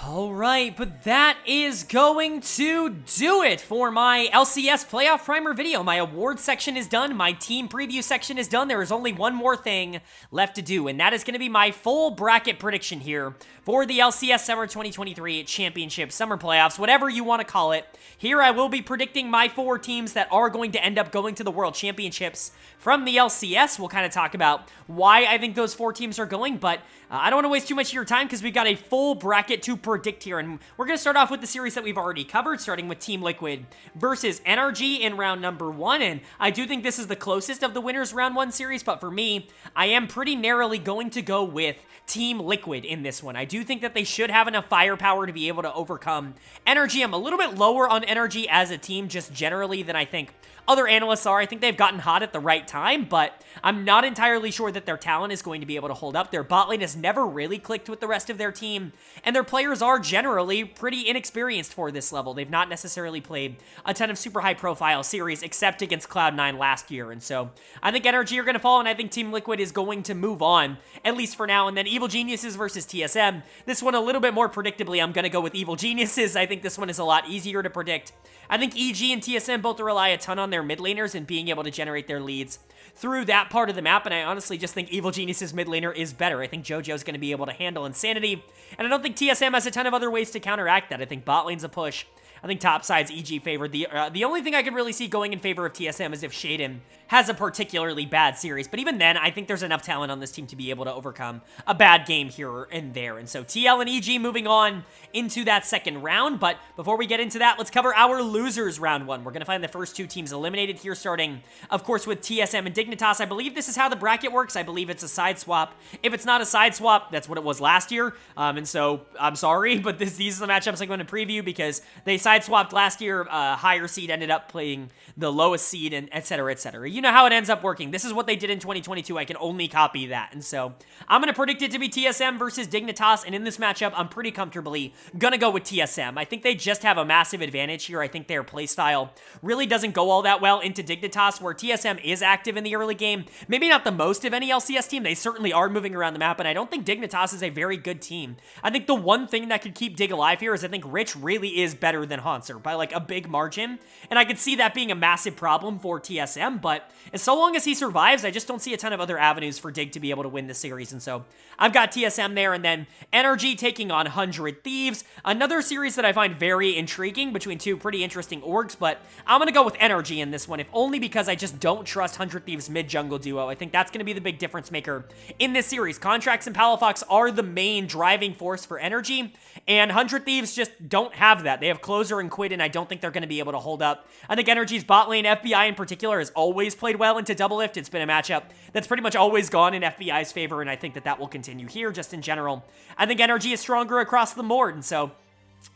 All right, but that is going to do it for my LCS Playoff Primer video. My awards section is done. My team preview section is done. There is only one more thing left to do, and that is going to be my full bracket prediction here for the LCS Summer 2023 Championship, Summer Playoffs, whatever you want to call it. Here I will be predicting my 4 teams that are going to end up going to the World Championships from the LCS. We'll kind of talk about why I think those 4 teams are going, but I don't want to waste too much of your time because we've got a full bracket to predict here, and we're going to start off with the series that we've already covered, starting with Team Liquid versus NRG in round number 1, and I do think this is the closest of the winners round 1 series, but for me, I am pretty narrowly going to go with Team Liquid in this one. I do think that they should have enough firepower to be able to overcome NRG. I'm a little bit lower on NRG as a team just generally than I think other analysts are. I think they've gotten hot at the right time, but I'm not entirely sure that their talent is going to be able to hold up. Their bot lane has never really clicked with the rest of their team, and their players are generally pretty inexperienced for this level. They've not necessarily played a ton of super high-profile series except against Cloud9 last year, and so I think NRG are going to fall, and I think Team Liquid is going to move on, at least for now. And then Evil Geniuses versus TSM. This one a little bit more predictably, I'm going to go with Evil Geniuses. I think this one is a lot easier to predict. I think EG and TSM both rely a ton on their mid laners and being able to generate their leads through that part of the map, and I honestly just think Evil Genius's mid laner is better. I think JoJo's going to be able to handle Insanity, and I don't think TSM has a ton of other ways to counteract that. I think bot lane's a push. I think top side's EG favored. The only thing I could really see going in favor of TSM is if Shaden has a particularly bad series, but even then, I think there's enough talent on this team to be able to overcome a bad game here and there. And so TL and EG moving on into that second round, but before we get into that, let's cover our losers round 1. We're going to find the first 2 teams eliminated here, starting, of course, with TSM and Dignitas. I believe this is how the bracket works. I believe it's a side swap. If it's not a side swap, that's what it was last year, and so I'm sorry, but these are the matchups I'm going to preview because they side swapped last year. Higher seed ended up playing the lowest seed, and et cetera, et cetera. You know how it ends up working. This is what they did in 2022. I can only copy that. And so I'm going to predict it to be TSM versus Dignitas. And in this matchup, I'm pretty comfortably going to go with TSM. I think they just have a massive advantage here. I think their playstyle really doesn't go all that well into Dignitas, where TSM is active in the early game. Maybe not the most of any LCS team. They certainly are moving around the map, and I don't think Dignitas is a very good team. I think the one thing that could keep Dig alive here is I think Rich really is better than Hanser by like a big margin. And I could see that being a massive problem for TSM, but so long as he survives, I just don't see a ton of other avenues for Dig to be able to win the series, and so I've got TSM there, and then NRG taking on 100 Thieves, another series that I find very intriguing between 2 pretty interesting orgs, but I'm going to go with NRG in this one, if only because I just don't trust 100 Thieves mid-jungle duo. I think that's going to be the big difference maker in this series. Contracts and Palafox are the main driving force for energy, and 100 Thieves just don't have that. They have Closer and Quid, and I don't think they're going to be able to hold up. I think Energy's bot lane, FBI in particular, has always played well into Doublelift. It's been a matchup that's pretty much always gone in FBI's favor, and I think that that will continue here just in general. I think Energy is stronger across the board, and so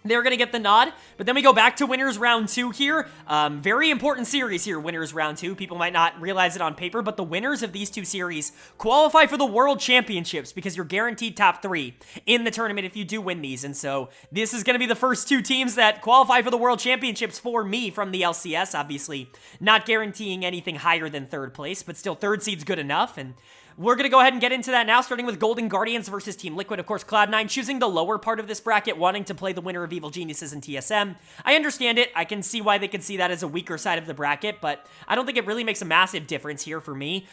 they're going to get the nod, but then we go back to winners round 2 here. Very important series here, winners round 2. People might not realize it on paper, but the winners of these 2 series qualify for the World Championships because you're guaranteed top 3 in the tournament if you do win these. And so this is going to be the first 2 teams that qualify for the World Championships for me from the LCS. Obviously, not guaranteeing anything higher than 3rd place, but still 3rd seed's good enough. And we're going to go ahead and get into that now, starting with Golden Guardians versus Team Liquid. Of course, Cloud9 choosing the lower part of this bracket, wanting to play the winner of Evil Geniuses and TSM. I understand it. I can see why they could see that as a weaker side of the bracket, but I don't think it really makes a massive difference here for me.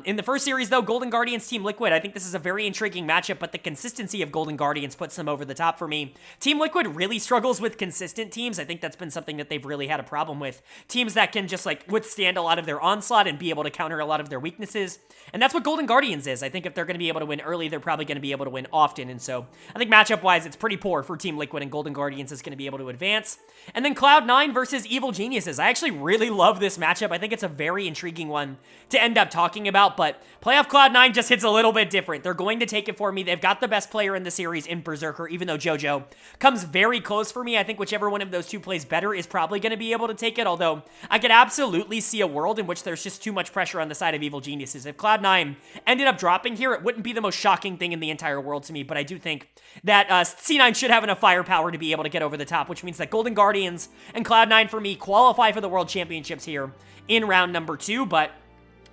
In the first series, though, Golden Guardians, Team Liquid, I think this is a very intriguing matchup, but the consistency of Golden Guardians puts them over the top for me. Team Liquid really struggles with consistent teams. I think that's been something that they've really had a problem with. Teams that can just, like, withstand a lot of their onslaught and be able to counter a lot of their weaknesses. And that's what Golden Guardians is. I think if they're going to be able to win early, they're probably going to be able to win often. And so I think matchup-wise, it's pretty poor for Team Liquid, and Golden Guardians is going to be able to advance. And then Cloud9 versus Evil Geniuses. I actually really love this matchup. I think it's a very intriguing one to end up talking about, but playoff Cloud9 just hits a little bit different. They're going to take it for me. They've got the best player in the series in Berserker, even though JoJo comes very close for me. I think whichever one of those 2 plays better is probably going to be able to take it, although I could absolutely see a world in which there's just too much pressure on the side of Evil Geniuses. If Cloud9 ended up dropping here, it wouldn't be the most shocking thing in the entire world to me, but I do think that C9 should have enough firepower to be able to get over the top, which means that Golden Guardians and Cloud9 for me qualify for the World Championships here in round number 2, but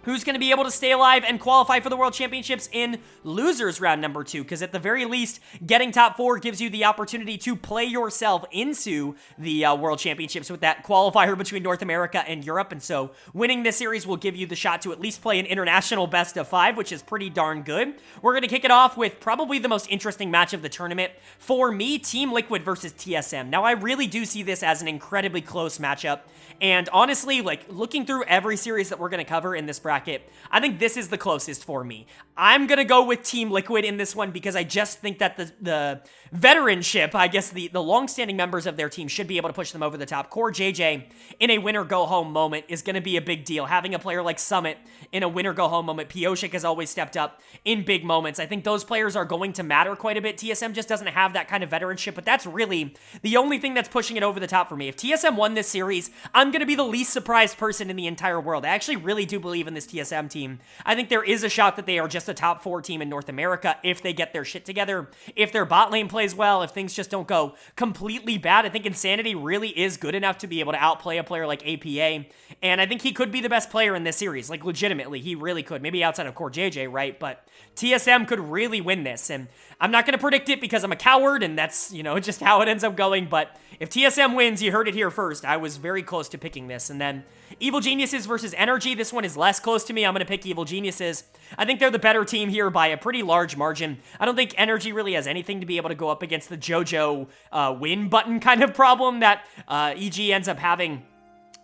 who's going to be able to stay alive and qualify for the World Championships in losers round number 2, because at the very least, getting top 4 gives you the opportunity to play yourself into the World Championships with that qualifier between North America and Europe, and so winning this series will give you the shot to at least play an international best of 5, which is pretty darn good. We're going to kick it off with probably the most interesting match of the tournament. For me, Team Liquid versus TSM. Now, I really do see this as an incredibly close matchup, and honestly, like, looking through every series that we're going to cover in this bracket, I think this is the closest for me. I'm going to go with Team Liquid in this one because I just think that the veteranship, I guess the long-standing members of their team should be able to push them over the top. Core JJ in a winner-go-home moment is going to be a big deal. Having a player like Summit in a winner-go-home moment, Pioshik has always stepped up in big moments. I think those players are going to matter quite a bit. TSM just doesn't have that kind of veteranship, but that's really the only thing that's pushing it over the top for me. If TSM won this series, I'm going to be the least surprised person in the entire world. I actually really do believe in this TSM team. I think there is a shot that they are just a top 4 team in North America if they get their shit together, if their bot lane plays well, if things just don't go completely bad. I think Insanity really is good enough to be able to outplay a player like APA, and I think he could be the best player in this series. Like, legitimately, he really could. Maybe outside of Core JJ, right? But TSM could really win this, and I'm not going to predict it because I'm a coward, and that's, you know, just how it ends up going, but if TSM wins, you heard it here first. I was very close to picking this. And then Evil Geniuses versus Energy. This one is less close to me. I'm going to pick Evil Geniuses. I think they're the better team here by a pretty large margin. I don't think Energy really has anything to be able to go up against the JoJo win button kind of problem that EG ends up having.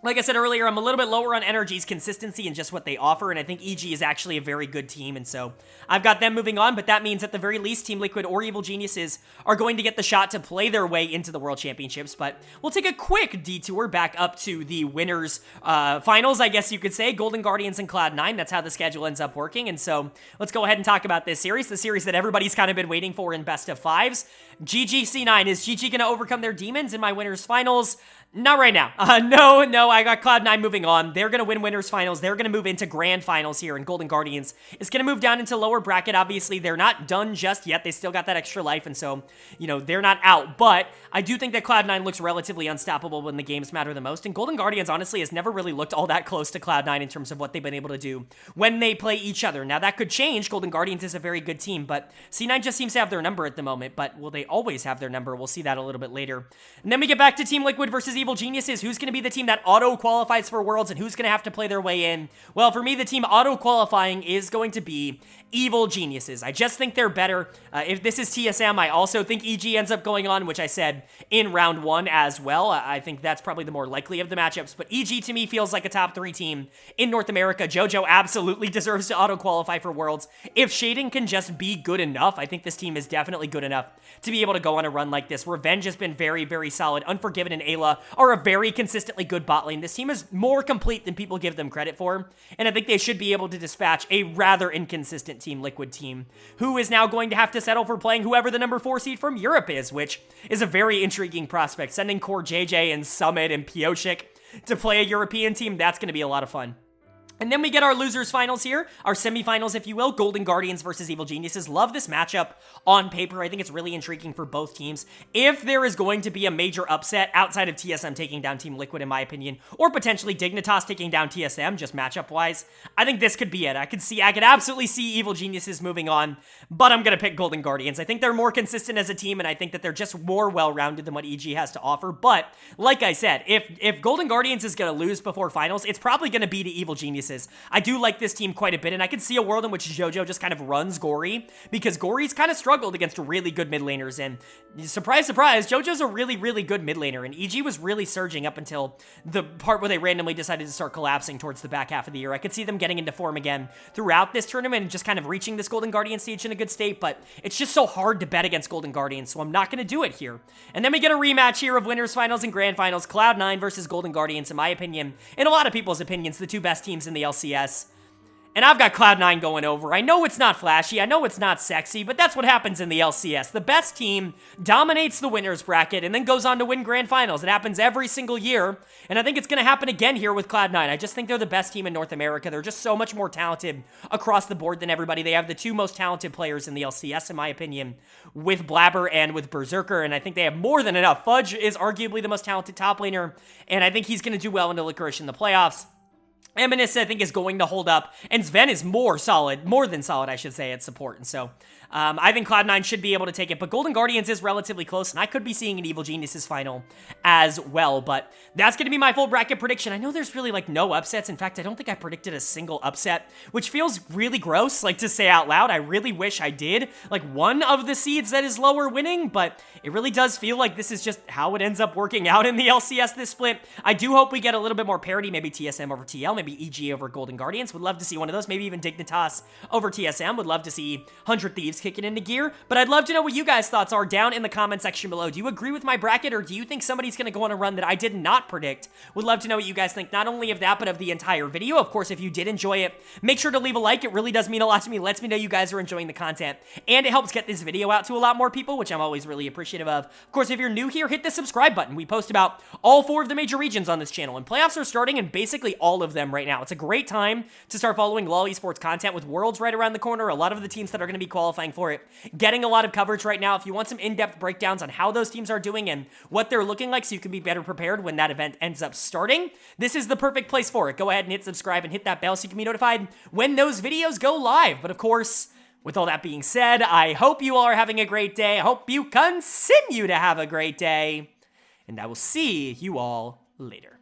Like I said earlier, I'm a little bit lower on Energy's consistency and just what they offer, and I think EG is actually a very good team, and so I've got them moving on, but that means at the very least, Team Liquid or Evil Geniuses are going to get the shot to play their way into the World Championships, but we'll take a quick detour back up to the winners' finals, I guess you could say, Golden Guardians and Cloud9. That's how the schedule ends up working, and so let's go ahead and talk about this series, the series that everybody's kind of been waiting for in best of 5s. GG C9, is GG going to overcome their demons in my winners' finals? Not right now. No, I got Cloud9 moving on. They're going to win winners finals. They're going to move into grand finals here, and Golden Guardians is going to move down into lower bracket. Obviously, they're not done just yet. They still got that extra life, and so, you know, they're not out. But I do think that Cloud9 looks relatively unstoppable when the games matter the most, and Golden Guardians, honestly, has never really looked all that close to Cloud9 in terms of what they've been able to do when they play each other. Now, that could change. Golden Guardians is a very good team, but C9 just seems to have their number at the moment, but will they always have their number? We'll see that a little bit later. And then we get back to Team Liquid versus Evil Geniuses. Who's going to be the team that auto-qualifies for Worlds, and who's going to have to play their way in? Well, for me, the team auto-qualifying is going to be Evil Geniuses. I just think they're better. If this is TSM, I also think EG ends up going on, which I said in round 1 as well. I think that's probably the more likely of the matchups, but EG to me feels like a top 3 team in North America. JoJo absolutely deserves to auto-qualify for Worlds. If shading can just be good enough, I think this team is definitely good enough to be able to go on a run like this. Revenge has been very, very solid. Unforgiven and Ayla are a very consistently good bot lane lane. This team is more complete than people give them credit for, and I think they should be able to dispatch a rather inconsistent Team Liquid team, who is now going to have to settle for playing whoever the number 4 seed from Europe is, which is a very intriguing prospect. Sending Core JJ and Summit and Pioshik to play a European team, that's going to be a lot of fun. And then we get our losers finals here, our semifinals, if you will, Golden Guardians versus Evil Geniuses. Love this matchup on paper. I think it's really intriguing for both teams. If there is going to be a major upset outside of TSM taking down Team Liquid, in my opinion, or potentially Dignitas taking down TSM, just matchup-wise, I think this could be it. I could absolutely see Evil Geniuses moving on, but I'm going to pick Golden Guardians. I think they're more consistent as a team, and I think that they're just more well-rounded than what EG has to offer. But, like I said, if Golden Guardians is going to lose before finals, it's probably going to be to Evil Geniuses. I do like this team quite a bit, and I could see a world in which JoJo just kind of runs Gory, because Gory's kind of struggled against really good mid laners, and surprise, surprise, JoJo's a really, really good mid laner, and EG was really surging up until the part where they randomly decided to start collapsing towards the back half of the year. I could see them getting into form again throughout this tournament and just kind of reaching this Golden Guardian stage in a good state, but it's just so hard to bet against Golden Guardians, so I'm not going to do it here. And then we get a rematch here of winners finals and grand finals, Cloud9 versus Golden Guardians, in my opinion, in a lot of people's opinions, the two best teams in the LCS. And I've got Cloud9 going over. I know it's not flashy, I know it's not sexy, but that's what happens in the LCS. The best team dominates the winners bracket and then goes on to win grand finals. It happens every single year, and I think it's going to happen again here with Cloud9. I just think they're the best team in North America. They're just so much more talented across the board than everybody. They have the two most talented players in the LCS, in my opinion, with Blabber and with Berserker, and I think they have more than enough. Fudge is arguably the most talented top laner, and I think he's going to do well into Licorice in the playoffs. Eminus, I think, is going to hold up, and Sven is more than solid, I should say, at support, and so I think Cloud9 should be able to take it, but Golden Guardians is relatively close, and I could be seeing an Evil Geniuses final as well, but that's going to be my full bracket prediction. I know there's really, like, no upsets. In fact, I don't think I predicted a single upset, which feels really gross, like, to say out loud. I really wish I did, like, one of the seeds that is lower winning, but it really does feel like this is just how it ends up working out in the LCS this split. I do hope we get a little bit more parity, maybe TSM over TL, maybe EG over Golden Guardians. Would love to see one of those, maybe even Dignitas over TSM. Would love to see 100 Thieves kicking into gear, but I'd love to know what you guys' thoughts are down in the comment section below. Do you agree with my bracket, or do you think somebody's going to go on a run that I did not predict? Would love to know what you guys think, not only of that, but of the entire video. Of course, if you did enjoy it, make sure to leave a like. It really does mean a lot to me. It lets me know you guys are enjoying the content, and it helps get this video out to a lot more people, which I'm always really appreciative of. Of course, if you're new here, hit the subscribe button. We post about all 4 of the major regions on this channel, and playoffs are starting in basically all of them right now. It's a great time to start following LoL Esports content with Worlds right around the corner. A lot of the teams that are going to be qualifying for it getting a lot of coverage right now. If you want some in-depth breakdowns on how those teams are doing and what they're looking like so you can be better prepared when that event ends up starting, this is the perfect place for it. Go ahead and hit subscribe and hit that bell so you can be notified when those videos go live. But of course, with all that being said, I hope you all are having a great day. I hope you continue to have a great day, and I will see you all later.